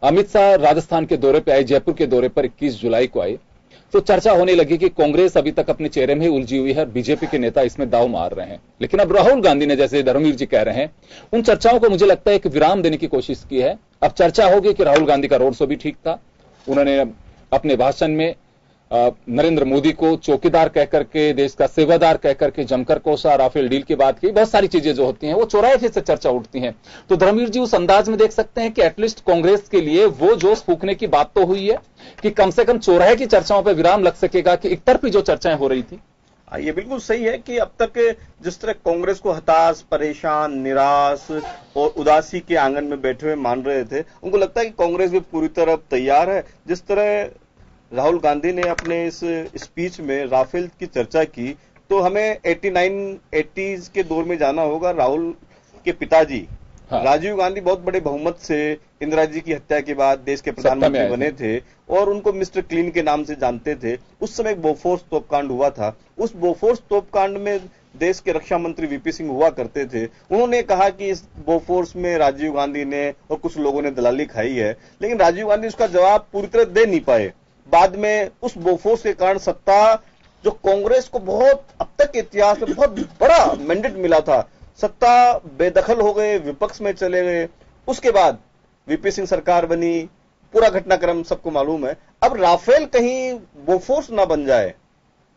अमित शाह राजस्थान के दौरे पे आए, जयपुर के दौरे पर 21 जुलाई को आए, तो चर्चा होने लगी कि कांग्रेस अभी तक अपने चेहरे में ही उलझी हुई है, बीजेपी के नेता इसमें दांव मार रहे हैं। लेकिन अब राहुल गांधी ने, जैसे धर्मवीर जी कह रहे हैं, उन चर्चाओं को मुझे लगता है एक विराम देने की कोशिश की है। अब चर्चा होगी कि राहुल गांधी का रोड शो भी ठीक था, उन्होंने अपने भाषण में नरेंद्र मोदी को चौकीदार कहकर के, देश का सेवादार कहकर के जमकर कोसा, राफेल डील की बात की। बहुत सारी चीजें जो होती हैं वो चौराहे से चर्चा उठती हैं। तो धर्मवीर जी उस अंदाज में देख सकते हैं कि एटलीस्ट कांग्रेस के लिए वो जोश फूकने की बात तो हुई है कि कम से कम चौराहे की चर्चाओं पर विराम लग सकेगा, कि एक तरफी जो चर्चाएं हो रही थी। ये बिल्कुल सही है कि अब तक जिस तरह कांग्रेस को हताश, परेशान, निराश और उदासी के आंगन में बैठे हुए मान रहे थे, उनको लगता है कि कांग्रेस भी पूरी तरह तैयार है। जिस तरह राहुल गांधी ने अपने इस स्पीच में राफेल की चर्चा की, तो हमें 80s के दौर में जाना होगा। राहुल के पिताजी राजीव गांधी बहुत बड़े बहुमत से इंदिरा जी की हत्या के बाद देश के प्रधानमंत्री बने थे, और उनको मिस्टर क्लीन के नाम से जानते थे। उस समय एक बोफोर्स तोपकांड हुआ था। उस बोफोर्स तोपकांड में देश के रक्षा मंत्री वीपी सिंह हुआ करते थे। उन्होंने कहा कि इस बोफोर्स में राजीव गांधी ने और कुछ लोगों ने दलाली खाई है, लेकिन राजीव गांधी उसका जवाब पूरी तरह दे नहीं पाए। बाद में उस बोफोर्स के कारण सत्ता, जो कांग्रेस को बहुत अब तक के इतिहास में बहुत बड़ा मैंडेट मिला था, सत्ता बेदखल हो गए, विपक्ष में चले गए। उसके बाद वीपी सिंह सरकार बनी, पूरा घटनाक्रम सबको मालूम है। अब राफेल कहीं बोफोर्स ना बन जाए,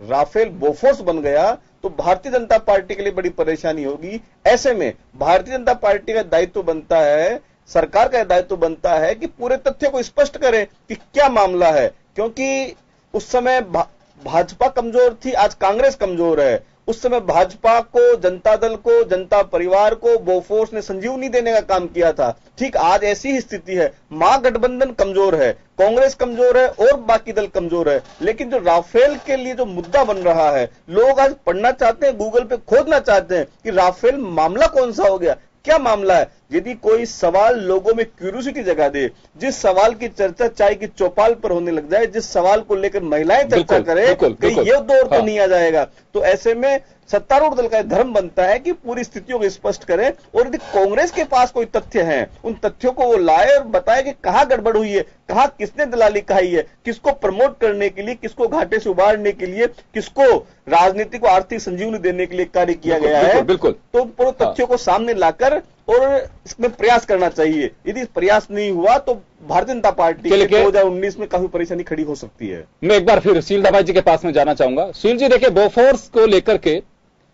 राफेल बोफोर्स बन गया तो भारतीय जनता पार्टी के लिए बड़ी परेशानी होगी। ऐसे में भारतीय जनता पार्टी का दायित्व बनता है, सरकार का दायित्व बनता है कि पूरे तथ्य को स्पष्ट करें कि क्या मामला है, क्योंकि उस समय भाजपा कमजोर थी, आज कांग्रेस कमजोर है। उस समय भाजपा को, जनता दल को, जनता परिवार को बोफोर्स ने संजीवनी देने का काम किया था। ठीक आज ऐसी ही स्थिति है। महागठबंधन कमजोर है, कांग्रेस कमजोर है और बाकी दल कमजोर है। लेकिन जो राफेल के लिए जो मुद्दा बन रहा है, लोग आज पढ़ना चाहते हैं, गूगल पे खोजना चाहते हैं कि राफेल मामला कौन सा हो गया, क्या मामला है। यदि कोई सवाल लोगों में क्यूरियोसिटी जगा दे, जिस सवाल की चर्चा चाय की चौपाल पर होने लग जाए, जिस सवाल को लेकर महिलाएं चर्चा करें कि ये दौर तो नहीं आ जाएगा, तो ऐसे में सत्तारूढ़ दल का धर्म बनता है कि पूरी स्थितियों को स्पष्ट करें। और यदि कांग्रेस के पास कोई तथ्य है, उन तथ्यों को वो लाए और बताए कि कहां गड़बड़ हुई है, कहां किसने दलाली खाई है, किसको प्रमोट करने के लिए, किसको घाटे से उबारने के लिए, किसको राजनीतिक और आर्थिक संजीवनी देने के लिए कार्य किया गया है। बिल्कुल। तो पूरे तथ्यों को सामने लाकर और इसमें प्रयास करना चाहिए। यदि प्रयास नहीं हुआ तो भारतीय जनता पार्टी के 2019 में काफी परेशानी खड़ी हो सकती है। मैं एक बार फिर शील दबाई जी के पास में जाना चाहूंगा। शील जी, देखिए, बोफोर्स को लेकर के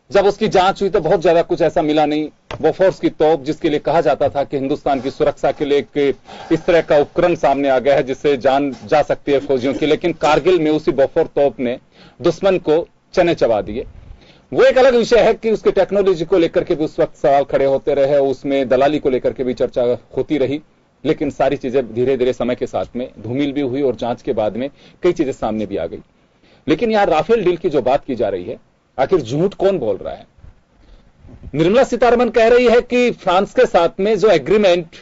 जब उसकी जांच हुई तो बहुत ज्यादा कुछ ऐसा मिला नहीं। बोफोर्स की तोप, जिसके लिए कहा जाता था कि हिंदुस्तान की सुरक्षा के लिए एक इस तरह का उपकरण सामने आ गया है जिससे जान जा सकती है फौजियों की, लेकिन कारगिल में उसी बोफोर्स तोप ने दुश्मन को चने चबा दिए। वो एक अलग विषय है कि उसके टेक्नोलॉजी को लेकर के भी उस वक्त सवाल खड़े होते रहे, उसमें दलाली को लेकर के भी चर्चा होती रही, लेकिन सारी चीजें धीरे धीरे समय के साथ में धूमिल भी हुई और जांच के बाद में कई चीजें सामने भी आ गई। लेकिन यहां राफेल डील की जो बात की जा रही है, आखिर झूठ कौन बोल रहा है? निर्मला सीतारमण कह रही है कि फ्रांस के साथ में जो एग्रीमेंट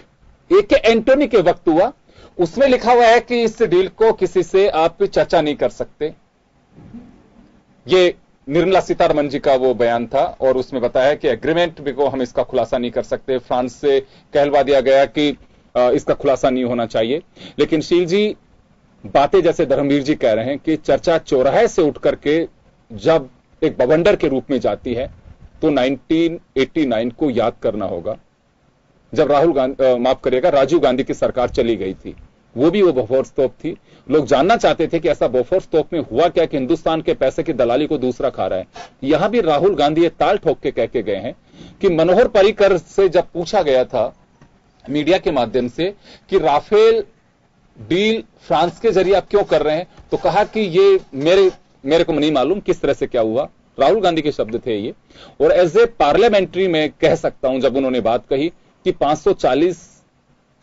ए.के. एंटोनी के वक्त हुआ, उसमें लिखा हुआ है कि इस डील को किसी से आप चर्चा नहीं कर सकते। ये निर्मला सीतारमण जी का वो बयान था और उसमें बताया कि एग्रीमेंट भी को हम इसका खुलासा नहीं कर सकते। फ्रांस से कहलवा दिया गया कि इसका खुलासा नहीं होना चाहिए। लेकिन शील जी, बातें जैसे धर्मवीर जी कह रहे हैं कि चर्चा चौराहे से उठ करके जब एक बवंडर के रूप में जाती है तो 1989 को याद करना होगा, जब राजीव गांधी की सरकार चली गई थी। वो भी वो बोफोर्स तोप थी। लोग जानना चाहते थे कि ऐसा बोफोर्स तोप में हुआ क्या कि हिंदुस्तान के पैसे की दलाली को दूसरा खा रहा है। यहां भी राहुल गांधी ये ताल ठोक के कह के गए हैं कि मनोहर पर्रिकर से जब पूछा गया था मीडिया के माध्यम से कि राफेल डील फ्रांस के जरिए आप क्यों कर रहे हैं, तो कहा कि ये मेरे को नहीं मालूम किस तरह से क्या हुआ। राहुल गांधी के शब्द थे ये। और एज ए पार्लियामेंट्री में कह सकता हूं, जब उन्होंने बात कही कि 540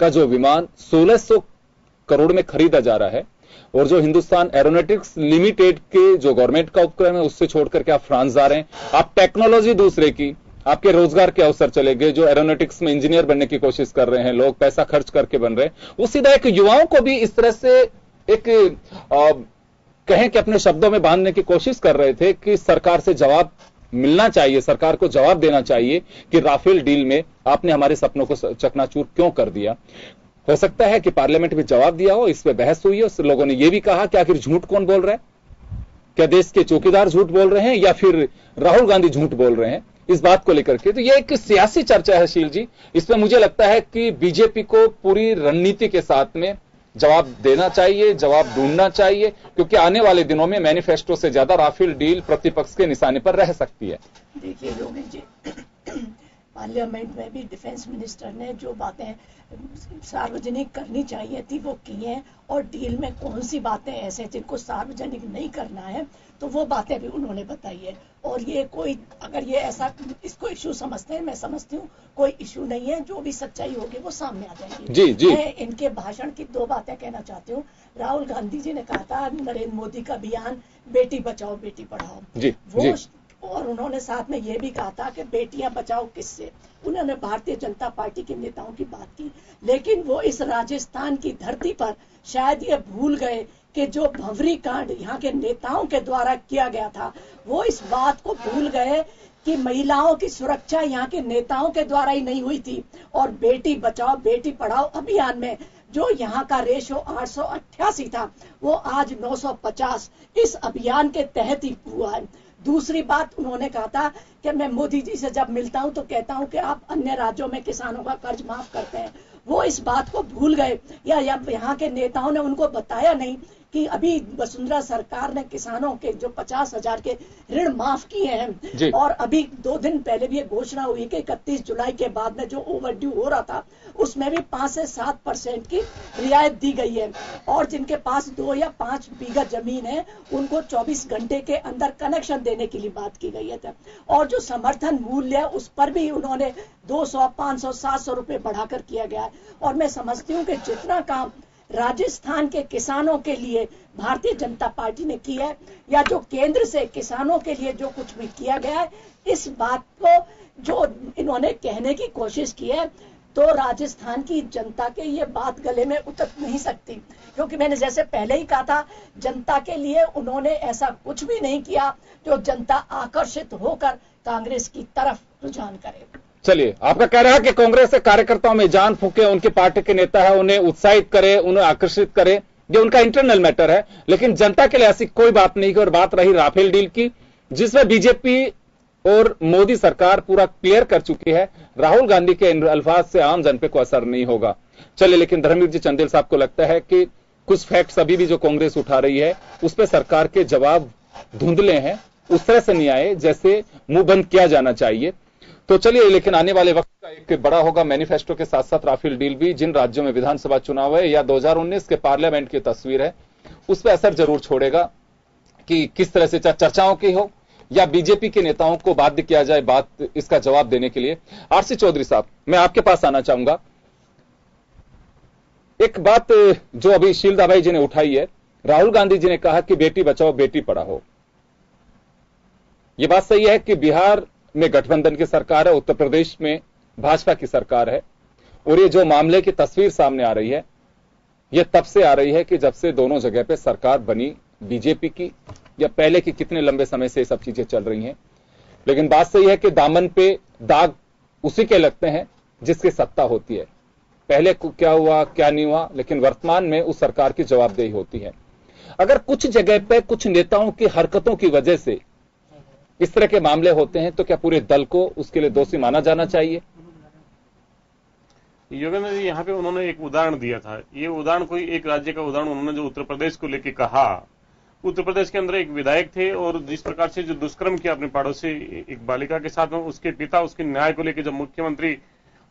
का जो विमान 1600 करोड़ में खरीदा जा रहा है और जो हिंदुस्तान एरोनॉटिक्स लिमिटेड के जो गवर्नमेंट का उपक्रम है उससे छोड़ करके आप फ्रांस जा रहे हैं, आप टेक्नोलॉजी दूसरे की, आपके रोजगार के अवसर चले गए। जो एरोनॉटिक्स में इंजीनियर बनने की कोशिश कर रहे हैं लोग, पैसा खर्च करके बन रहे हैं, वो सीधा एक युवाओं को भी इस तरह से एक कहें कि अपने शब्दों में बांधने की कोशिश कर रहे थे कि सरकार से जवाब मिलना चाहिए, सरकार को जवाब देना चाहिए कि राफेल डील में आपने हमारे सपनों को चकनाचूर क्यों कर दिया। हो सकता है कि पार्लियामेंट में जवाब दिया हो, इस पे बहस हुई है, उस लोगों ने यह भी कहा कि आखिर झूठ कौन बोल रहा है, क्या देश के चौकीदार झूठ बोल रहे हैं या फिर राहुल गांधी झूठ बोल रहे हैं, इस बात को लेकर के। तो यह एक सियासी चर्चा है शील जी। इसमें मुझे लगता है कि बीजेपी को पूरी रणनीति के साथ में जवाब देना चाहिए, जवाब ढूंढना चाहिए, क्योंकि आने वाले दिनों में मैनिफेस्टो से ज्यादा राफेल डील प्रतिपक्ष के निशाने पर रह सकती है। देखिए योगेश जी, पार्लियामेंट में भी डिफेंस मिनिस्टर ने जो बातें सार्वजनिक करनी चाहिए थी वो की हैं, और डील में कौन सी बातें ऐसे जिनको सार्वजनिक नहीं करना है तो वो बातें भी उन्होंने बताई है। और ये कोई, अगर ये ऐसा इसको इशू समझते हैं, मैं समझती हूँ कोई इशू नहीं है, जो भी सच्चाई होगी वो सामने आ जाएगी। जी जी। मैं इनके भाषण की दो बातें कहना चाहती हूँ। राहुल गांधी जी ने कहा था नरेंद्र मोदी का अभियान बेटी बचाओ बेटी पढ़ाओ, जी, वो जी। और उन्होंने साथ में ये भी कहा था कि बेटियां बचाओ किससे। उन्होंने भारतीय जनता पार्टी के नेताओं की बात की, लेकिन वो इस राजस्थान की धरती पर शायद ये भूल गए कि जो भंवरी कांड यहाँ के नेताओं के द्वारा किया गया था, वो इस बात को भूल गए कि महिलाओं की सुरक्षा यहाँ के नेताओं के द्वारा ही नहीं हुई थी। और बेटी बचाओ बेटी पढ़ाओ अभियान में जो यहाँ का रेशो 888 था वो आज 950 इस अभियान के तहत ही हुआ है। दूसरी बात उन्होंने कहा था कि मैं मोदी जी से जब मिलता हूं तो कहता हूं कि आप अन्य राज्यों में किसानों का कर्ज माफ करते हैं। वो इस बात को भूल गए या यहाँ के नेताओं ने उनको बताया नहीं कि अभी वसुंधरा सरकार ने किसानों के जो 50,000 के ऋण माफ किए हैं, और अभी 2 दिन पहले भी ये घोषणा हुई कि 31 जुलाई के बाद में जो ओवरड्यू हो रहा था उसमें भी 5 से 7% की रियायत दी गई है। और जिनके पास 2 या 5 बीघा जमीन है उनको 24 घंटे के अंदर कनेक्शन देने के लिए बात की गई है। और जो समर्थन मूल्य है उस पर भी उन्होंने 200, 500, 700 रुपए बढ़ाकर किया गया है। और मैं समझती हूँ कि जितना काम राजस्थान के किसानों के लिए भारतीय जनता पार्टी ने किया है, या जो केंद्र से किसानों के लिए जो कुछ भी किया गया है, इस बात को जो इन्होंने कहने की कोशिश की है तो राजस्थान की जनता के ये बात गले में उतर नहीं सकती। क्योंकि मैंने जैसे पहले ही कहा था, जनता के लिए उन्होंने ऐसा कुछ भी नहीं किया जो जनता आकर्षित होकर कांग्रेस की तरफ रुझान करे। चलिए, आपका कह रहा है कि कांग्रेस के कार्यकर्ताओं में जान फूके, उनके पार्टी के नेता है, उन्हें उत्साहित करे, उन्हें आकर्षित करे, ये उनका इंटरनल मैटर है। लेकिन जनता के लिए ऐसी कोई बात नहीं की। और बात रही राफेल डील की, जिसमें बीजेपी और मोदी सरकार पूरा क्लियर कर चुकी है, राहुल गांधी के इन अल्फाज से आम जनता को असर नहीं होगा। चलिए, लेकिन धर्मवीर जी चंदेल साहब को लगता है कि कुछ फैक्ट्स अभी भी जो कांग्रेस उठा रही है उस पर सरकार के जवाब धुंधले हैं, उस तरह से नहीं आए जैसे मुंह बंद किया जाना चाहिए। तो चलिए, लेकिन आने वाले वक्त का एक बड़ा होगा मैनिफेस्टो के साथ साथ राफेल डील भी। जिन राज्यों में विधानसभा चुनाव है या 2019 के पार्लियामेंट की तस्वीर है, उस पर असर जरूर छोड़ेगा कि किस तरह से चर्चाओं की हो या बीजेपी के नेताओं को बाध्य किया जाए बात इसका जवाब देने के लिए? आरसी चौधरी साहब, मैं आपके पास आना चाहूंगा। एक बात जो अभी शीलदा भाई जी ने उठाई है, राहुल गांधी जी ने कहा कि बेटी बचाओ बेटी पढ़ाओ। यह बात सही है कि बिहार में गठबंधन की सरकार है, उत्तर प्रदेश में भाजपा की सरकार है, और ये जो मामले की तस्वीर सामने आ रही है यह तब से आ रही है कि जब से दोनों जगह पे सरकार बनी बीजेपी की, या पहले की कितने लंबे समय से ये सब चीजें चल रही हैं। लेकिन बात सही है कि दामन पे दाग उसी के लगते हैं जिसकी सत्ता होती है। पहले क्या हुआ क्या नहीं हुआ, लेकिन वर्तमान में उस सरकार की जवाबदेही होती है। अगर कुछ जगह पे कुछ नेताओं की हरकतों की वजह से इस तरह के मामले होते हैं तो क्या पूरे दल को उसके लिए दोषी माना जाना चाहिए? योगेंद्र जी, यहाँ पे उन्होंने एक उदाहरण दिया था। ये उदाहरण कोई एक राज्य का उदाहरण उन्होंने जो उत्तर प्रदेश को लेकर कहा। उत्तर प्रदेश के अंदर एक विधायक थे और जिस प्रकार से जो दुष्कर्म किया अपने पड़ोसी एक बालिका के साथ में, उसके पिता उसके न्याय को लेकर जब मुख्यमंत्री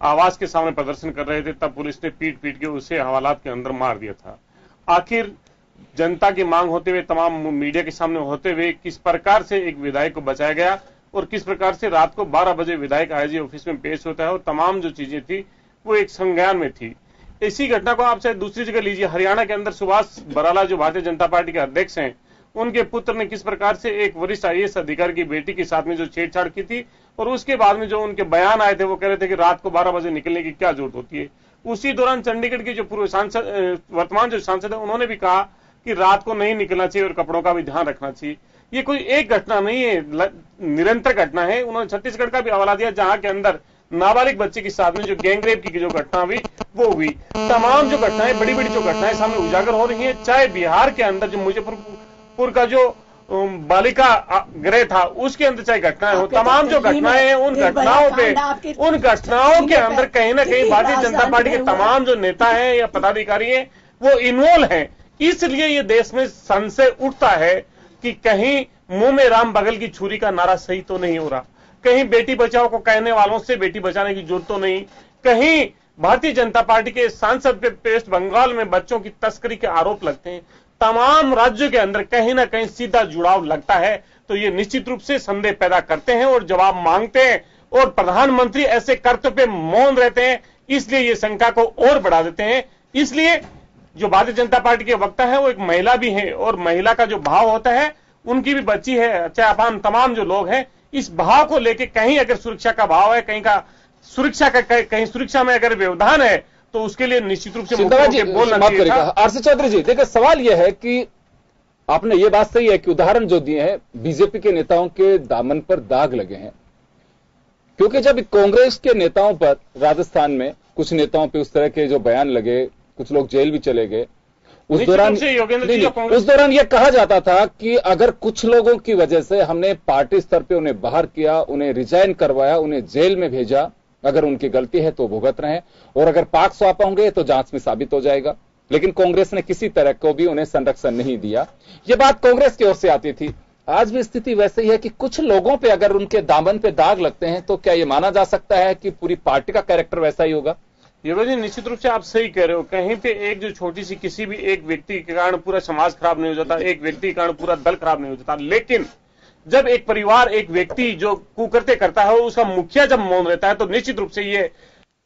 आवास के सामने प्रदर्शन कर रहे थे तब पुलिस ने पीट पीट के उसे हवालात के अंदर मार दिया था। आखिर जनता की मांग होते हुए, तमाम मीडिया के सामने होते हुए किस प्रकार से एक विधायक को बचाया गया और किस प्रकार से रात को 12 बजे विधायक आईजी ऑफिस में पेश होता है और तमाम जो चीजें थी वो एक संज्ञान में थी। इसी घटना को आप चाहे दूसरी जगह लीजिए, हरियाणा के अंदर सुभाष बराला जो भारतीय जनता पार्टी के अध्यक्ष हैं, उनके पुत्र ने किस प्रकार से एक वरिष्ठ आईएएस अधिकारी की बेटी के साथ में जो छेड़छाड़ की थी और उसके बाद में जो उनके बयान आए थे वो कह रहे थे कि रात को 12 बजे निकलने की क्या जरूरत होती है। उसी दौरान चंडीगढ़ के जो पूर्व सांसद, वर्तमान जो सांसद है, उन्होंने भी कहा कि रात को नहीं निकलना चाहिए और कपड़ों का भी ध्यान रखना चाहिए। ये कोई एक घटना नहीं है, निरंतर घटना है। उन्होंने छत्तीसगढ़ का भी हवाला दिया जहां के अंदर नाबालिग बच्चे के साथ में जो गैंगरेप की जो घटना हुई वो हुई। तमाम जो घटनाएं, बड़ी बड़ी जो घटनाएं सामने उजागर हो रही हैं, चाहे बिहार के अंदर जो मुजफ्फरपुर का जो बालिका गृह था उसके अंदर चाहे घटनाएं हो, तमाम जो घटनाएं हैं उन घटनाओं के अंदर कहीं ना कहीं भारतीय जनता पार्टी के तमाम जो नेता हैं या पदाधिकारी हैं वो इन्वॉल्व हैं। इसलिए ये देश में संशय उठता है कि कहीं मुंह में राम बगल की छुरी का नारा सही तो नहीं हो रहा, कहीं बेटी बचाओ को कहने वालों से बेटी बचाने की जरूरत तो नहीं, कहीं भारतीय जनता पार्टी के सांसद पे वेस्ट बंगाल में बच्चों की तस्करी के आरोप लगते हैं। तमाम राज्यों के अंदर कहीं ना कहीं सीधा जुड़ाव लगता है, तो ये निश्चित रूप से संदेह पैदा करते हैं और जवाब मांगते हैं। और प्रधानमंत्री ऐसे कर्तव्य पे मौन रहते हैं, इसलिए ये शंका को और बढ़ा देते हैं। इसलिए जो भारतीय जनता पार्टी के वक्ता है वो एक महिला भी है और महिला का जो भाव होता है, उनकी भी बच्ची है, चाहे अपन तमाम जो लोग हैं, इस भाव को लेके कहीं अगर सुरक्षा का भाव है, कहीं का सुरक्षा का कहीं सुरक्षा में अगर व्यवधान है तो उसके लिए निश्चित रूप से बोलना चाहिए था। आरसी चौधरी जी, देखिए सवाल यह है कि आपने ये बात सही है कि उदाहरण जो दिए हैं बीजेपी के नेताओं के दामन पर दाग लगे हैं, क्योंकि जब कांग्रेस के नेताओं पर राजस्थान में कुछ नेताओं पे उस तरह के जो बयान लगे, कुछ लोग जेल भी चले गए, उस दौरान यह कहा जाता था कि अगर कुछ लोगों की वजह से हमने पार्टी स्तर पे उन्हें बाहर किया, उन्हें रिजाइन करवाया, उन्हें जेल में भेजा, अगर उनकी गलती है तो भुगत रहे हैं और अगर पाक सौंपा होंगे तो जांच में साबित हो जाएगा। लेकिन कांग्रेस ने किसी तरह को भी उन्हें संरक्षण नहीं दिया। यह बात कांग्रेस की ओर से आती थी। आज भी स्थिति वैसे ही है कि कुछ लोगों पे अगर उनके दामन पे दाग लगते हैं तो क्या यह माना जा सकता है कि पूरी पार्टी का कैरेक्टर वैसा ही होगा? युवराज जी, निश्चित रूप से आप सही कह रहे हो। कहीं पे एक जो छोटी सी किसी भी एक व्यक्ति के कारण पूरा समाज खराब नहीं हो जाता, एक व्यक्ति के कारण पूरा दल खराब नहीं हो जाता। लेकिन जब एक परिवार, एक व्यक्ति जो कुकृत्य करता है, उसका मुखिया जब मौन रहता है तो निश्चित रूप से ये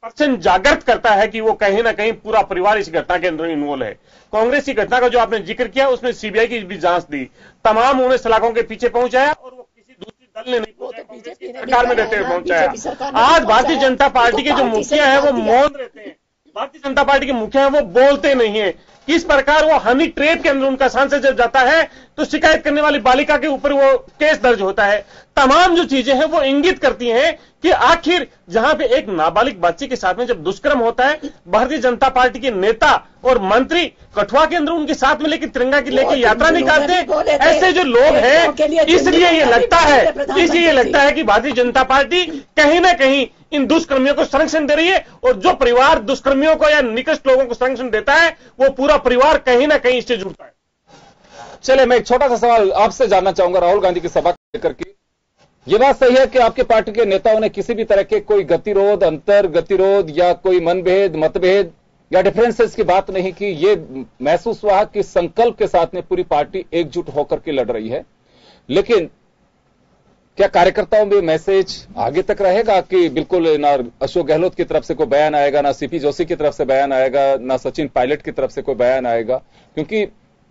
पर्सन जागृत करता है कि वो कहीं ना कहीं पूरा परिवार इस घटना के अंदर इन्वॉल्व है। कांग्रेस की घटना का जो आपने जिक्र किया उसमें सीबीआई की भी जांच दी, तमाम उन्हें सलाखों के पीछे पहुंचाया और वो किसी दूसरी दल ने नहीं पहुंचाया, सरकार में रहते हुए पहुंचाया। आज भारतीय जनता पार्टी के जो मुखिया है वो मौन रहते हैं, भारतीय जनता पार्टी के मुखिया है वो बोलते नहीं है। किस प्रकार वो हनी ट्रैप के अंदर उनका सांसद जब जाता है तो शिकायत करने वाली बालिका के ऊपर वो केस दर्ज होता है। तमाम जो चीजें हैं वो इंगित करती हैं कि आखिर जहां पे एक नाबालिग बच्ची के साथ में जब दुष्कर्म होता है, भारतीय जनता पार्टी के नेता और मंत्री कठुआ के अंदर उनके साथ में लेकर तिरंगा की लेकर यात्रा निकालते हैं। ऐसे जो लोग हैं, इसलिए ये लगता है कि भारतीय जनता पार्टी कहीं ना कहीं इन दुष्कर्मियों को संरक्षण दे रही है और जो परिवार दुष्कर्मियों को या निकृष्ट लोगों को संरक्षण देता है वो पूरा परिवार कहीं ना कहीं इससे जुड़ता है। चले, मैं एक छोटा सा सवाल आपसे जानना चाहूंगा राहुल गांधी की सभा को लेकर के। यह बात सही है कि आपके पार्टी के नेताओं ने किसी भी तरह के कोई गतिरोध, अंतर गतिरोध या कोई मनभेद, मतभेद या डिफरेंसेस की बात नहीं की। ये महसूस हुआ कि संकल्प के साथ में पूरी पार्टी एकजुट होकर के लड़ रही है। लेकिन क्या कार्यकर्ताओं में मैसेज आगे तक रहेगा कि बिल्कुल ना अशोक गहलोत की तरफ से कोई बयान आएगा, ना सीपी जोशी की तरफ से बयान आएगा, ना सचिन पायलट की तरफ से कोई बयान आएगा? क्योंकि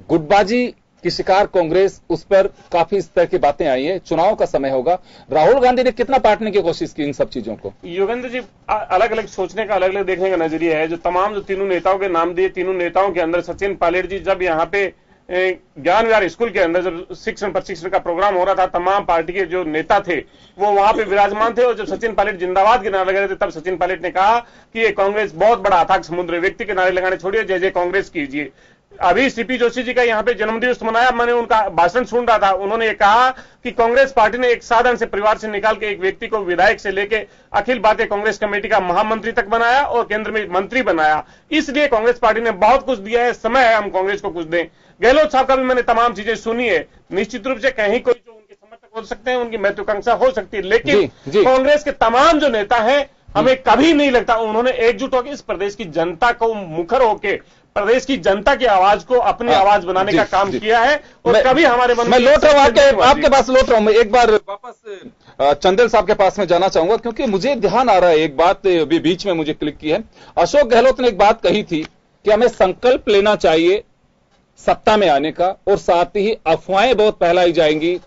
गुटबाजी की शिकार कांग्रेस, उस पर काफी इस तरह की बातें आई है। चुनाव का समय होगा, राहुल गांधी ने कितना बांटने की कोशिश की इन सब चीजों को? योगेंद्र जी, अलग अलग सोचने का, अलग अलग देखने का नजरिया है। जो तीनों नेताओं के नाम दिए, तीनों नेताओं के अंदर सचिन पायलट जी जब यहाँ पे ज्ञान विहार स्कूल के अंदर जब शिक्षण प्रशिक्षण का प्रोग्राम हो रहा था, तमाम पार्टी के जो नेता थे वो वहां पे विराजमान थे, और जब सचिन पायलट जिंदाबाद के नारे लगा रहे थे तब सचिन पायलट ने कहा कि ये कांग्रेस बहुत बड़ा अथाक समुद्र, व्यक्ति के नारे लगाने छोड़िए, जय जय कांग्रेस कीजिए। अभी सीपी जोशी जी का यहाँ पे जन्मदिवस मनाया, मैंने उनका भाषण सुन रहा था, उन्होंने ये कहा कि कांग्रेस पार्टी ने एक साधारण से परिवार से निकाल के एक व्यक्ति को विधायक से लेके अखिल भारतीय कांग्रेस कमेटी का महामंत्री तक बनाया और केंद्र में मंत्री बनाया। इसलिए कांग्रेस पार्टी ने बहुत कुछ दिया है, समय है हम कांग्रेस को कुछ दें। गहलोत साहब का भी मैंने तमाम चीजें सुनी है, निश्चित रूप से कहीं कोई जो उनके समर्थक हो सकते हैं, उनकी महत्वाकांक्षा हो सकती है, लेकिन कांग्रेस के तमाम जो नेता हैं, हमें कभी नहीं लगता उन्होंने एकजुट होकर इस प्रदेश की जनता को मुखर होकर प्रदेश की जनता की आवाज को अपनी आवाज बनाने का काम किया है। और कभी हमारे मन में, मैं लौट रहा हूं आपके पास लौट रहा हूं, मैं एक बार वापस चंदेल साहब के पास में जाना चाहूंगा, क्योंकि मुझे ध्यान आ रहा है, एक बात अभी बीच में मुझे क्लिक की है। अशोक गहलोत ने एक बात कही थी कि हमें संकल्प लेना चाहिए सत्ता में आने का, और साथ ही अफवाहें बहुत फैलाई जाएंगी,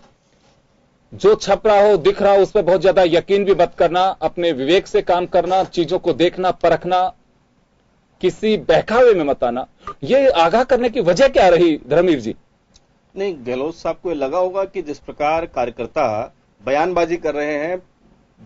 जो छप रहा हो दिख रहा हो उस पर बहुत ज्यादा यकीन भी मत करना, अपने विवेक से काम करना, चीजों को देखना परखना, किसी बहकावे में मत आना। ये आगाह करने की वजह क्या रही धर्मवीर जी? नहीं, गहलोत साहब को लगा होगा कि जिस प्रकार कार्यकर्ता बयानबाजी कर रहे हैं,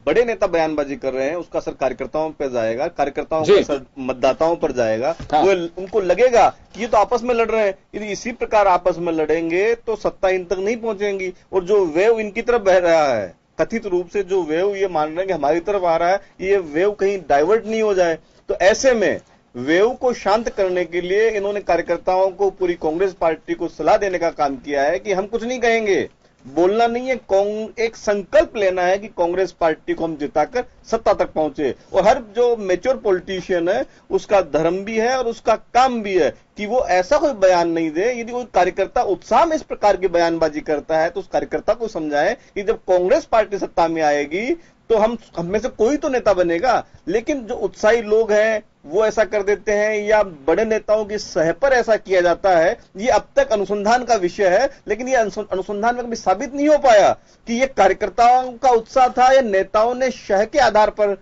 बड़े नेता बयानबाजी कर रहे हैं, उसका असर कार्यकर्ताओं पर जाएगा, कार्यकर्ताओं का असर मतदाताओं पर जाएगा। हाँ। वो उनको लगेगा कि ये तो आपस में लड़ रहे हैं, यदि इसी प्रकार आपस में लड़ेंगे तो सत्ता इन तक नहीं पहुंचेंगी। और जो वेव इनकी तरफ बह रहा है, कथित रूप से जो वेव ये मान रहे हैं कि हमारी तरफ आ रहा है, ये वेव कहीं डाइवर्ट नहीं हो जाए, तो ऐसे में वेव को शांत करने के लिए इन्होंने कार्यकर्ताओं को, पूरी कांग्रेस पार्टी को सलाह देने का काम किया है कि हम कुछ नहीं कहेंगे, बोलना नहीं है, एक संकल्प लेना है कि कांग्रेस पार्टी को हम जिताकर सत्ता तक पहुंचे। और हर जो मैच्योर पॉलिटिशियन है उसका धर्म भी है और उसका काम भी है कि वो ऐसा कोई बयान नहीं दे। यदि कोई कार्यकर्ता उत्साह में इस प्रकार की बयानबाजी करता है तो उस कार्यकर्ता को समझाएं कि जब कांग्रेस पार्टी सत्ता में आएगी तो हम में से कोई तो नेता बनेगा। लेकिन जो उत्साही लोग हैं वो ऐसा कर देते हैं, या बड़े नेताओं की सह पर ऐसा किया जाता है, ये अब तक अनुसंधान का विषय है, लेकिन ये अनुसंधान में कभी साबित नहीं हो पाया कि ये कार्यकर्ताओं का उत्साह था या नेताओं ने शह के आधार पर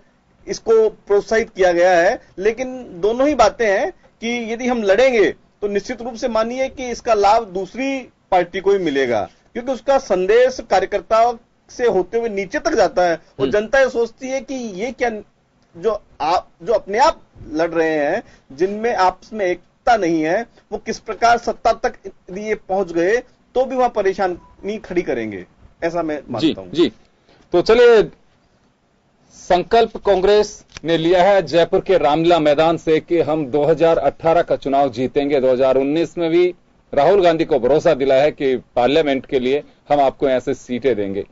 इसको प्रोत्साहित किया गया है। लेकिन दोनों ही बातें हैं कि यदि हम लड़ेंगे तो निश्चित रूप से मानिए कि इसका लाभ दूसरी पार्टी को ही मिलेगा, क्योंकि उसका संदेश कार्यकर्ताओं से होते हुए नीचे तक जाता है। और जनता ये सोचती है कि ये क्या, जो अपने आप लड़ रहे हैं, जिनमें आपस में एकता नहीं है, वो किस प्रकार सत्ता तक यदि ये पहुंच गए तो भी वहां परेशानी खड़ी करेंगे, ऐसा मैं मानता हूं। जी, तो चलिए, संकल्प कांग्रेस ने लिया है जयपुर के रामलीला मैदान से कि हम 2018 का चुनाव जीतेंगे। 2019 में भी राहुल गांधी को भरोसा दिलाया है कि पार्लियामेंट के लिए हम आपको ऐसे सीटें देंगे।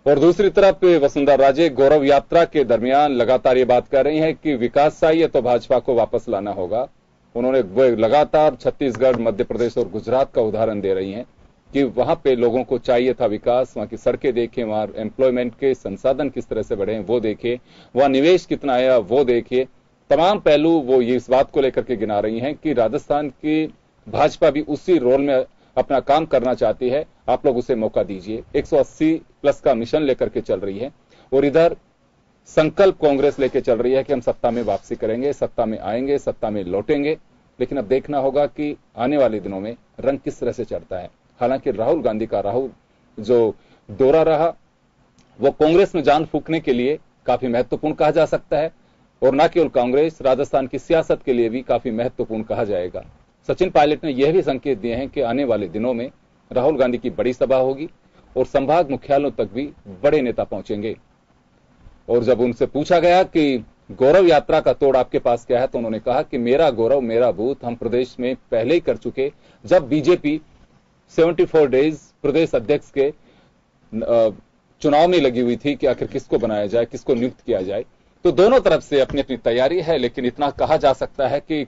और दूसरी तरफ वसुंधरा राजे गौरव यात्रा के दरमियान लगातार ये बात कर रही हैं कि विकास चाहिए तो भाजपा को वापस लाना होगा। उन्होंने लगातार छत्तीसगढ़, मध्य प्रदेश और गुजरात का उदाहरण दे रही हैं कि वहां पे लोगों को चाहिए था विकास, वहां की सड़कें देखें, वहां एम्प्लॉयमेंट के संसाधन किस तरह से बढ़े हैं वो देखें, वहां निवेश कितना आया वो देखिए, तमाम पहलू वो ये इस बात को लेकर के गिना रही हैं कि राजस्थान की भाजपा भी उसी रोल में अपना काम करना चाहती है, आप लोग उसे मौका दीजिए। 180 प्लस का मिशन लेकर के चल रही है और इधर संकल्प कांग्रेस लेके चल रही है कि हम सत्ता में वापसी करेंगे, सत्ता में आएंगे, सत्ता में लौटेंगे। लेकिन अब देखना होगा कि आने वाले दिनों में रंग किस तरह से चढ़ता है। हालांकि राहुल गांधी का जो दौरा रहा वो कांग्रेस में जान फूंकने के लिए काफी महत्वपूर्ण कहा जा सकता है, और न केवल कांग्रेस, राजस्थान की सियासत के लिए भी काफी महत्वपूर्ण कहा जाएगा। सचिन पायलट ने यह भी संकेत दिए हैं कि आने वाले दिनों में राहुल गांधी की बड़ी सभा होगी और संभाग मुख्यालयों तक भी बड़े नेता पहुंचेंगे। और जब उनसे पूछा गया कि गौरव यात्रा का तोड़ आपके पास क्या है, तो उन्होंने कहा कि मेरा गौरव मेरा बूथ हम प्रदेश में पहले ही कर चुके। जब बीजेपी 74 डेज प्रदेश अध्यक्ष के चुनाव में लगी हुई थी कि आखिर किसको बनाया जाए, किसको नियुक्त किया जाए, तो दोनों तरफ से अपनी अपनी तैयारी है। लेकिन इतना कहा जा सकता है कि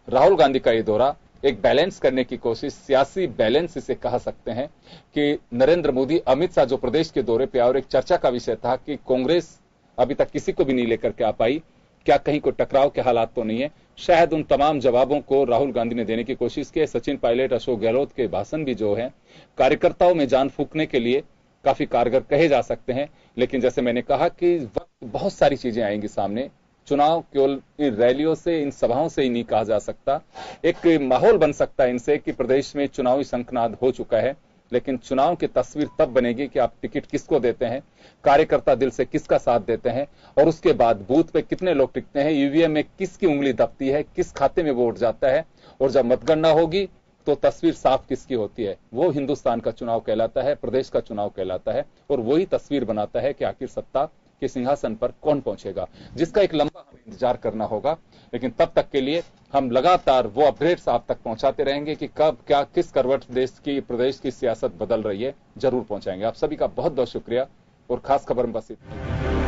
राहुल गांधी का ये दौरा एक बैलेंस करने की कोशिश, सियासी बैलेंस इसे कह सकते हैं कि नरेंद्र मोदी, अमित शाह जो प्रदेश के दौरे पे आए और एक चर्चा का विषय था कि कांग्रेस अभी तक किसी को भी नहीं लेकर के आ पाई, क्या कहीं कोई टकराव के हालात तो नहीं है। शायद उन तमाम जवाबों को राहुल गांधी ने देने की कोशिश की है। सचिन पायलट, अशोक गहलोत के भाषण भी जो है कार्यकर्ताओं में जान फूंकने के लिए काफी कारगर कहे जा सकते हैं, लेकिन जैसे मैंने कहा कि वक्त बहुत सारी चीजें आएंगी सामने। चुनाव केवल इन रैलियों से, इन सभाओं से ही नहीं कहा जा सकता। एक माहौल बन सकता है इनसे कि प्रदेश में चुनावी शंखनाद हो चुका है, लेकिन चुनाव की तस्वीर तब बनेगी कि आप टिकट किसको देते हैं, कार्यकर्ता दिल से किसका साथ देते हैं, और उसके बाद बूथ पे कितने लोग टिकते हैं, ईवीएम में किसकी उंगली दबती है, किस खाते में वोट जाता है, और जब मतगणना होगी तो तस्वीर साफ किसकी होती है। वो हिंदुस्तान का चुनाव कहलाता है, प्रदेश का चुनाव कहलाता है, और वही तस्वीर बनाता है कि आखिर सत्ता के सिंहासन पर कौन पहुंचेगा, जिसका एक लंबा हमें इंतजार करना होगा। लेकिन तब तक के लिए हम लगातार वो अपडेट्स आप तक पहुंचाते रहेंगे कि कब क्या किस करवट देश की, प्रदेश की सियासत बदल रही है, जरूर पहुंचाएंगे। आप सभी का बहुत बहुत शुक्रिया, और खास खबर में बस इतना।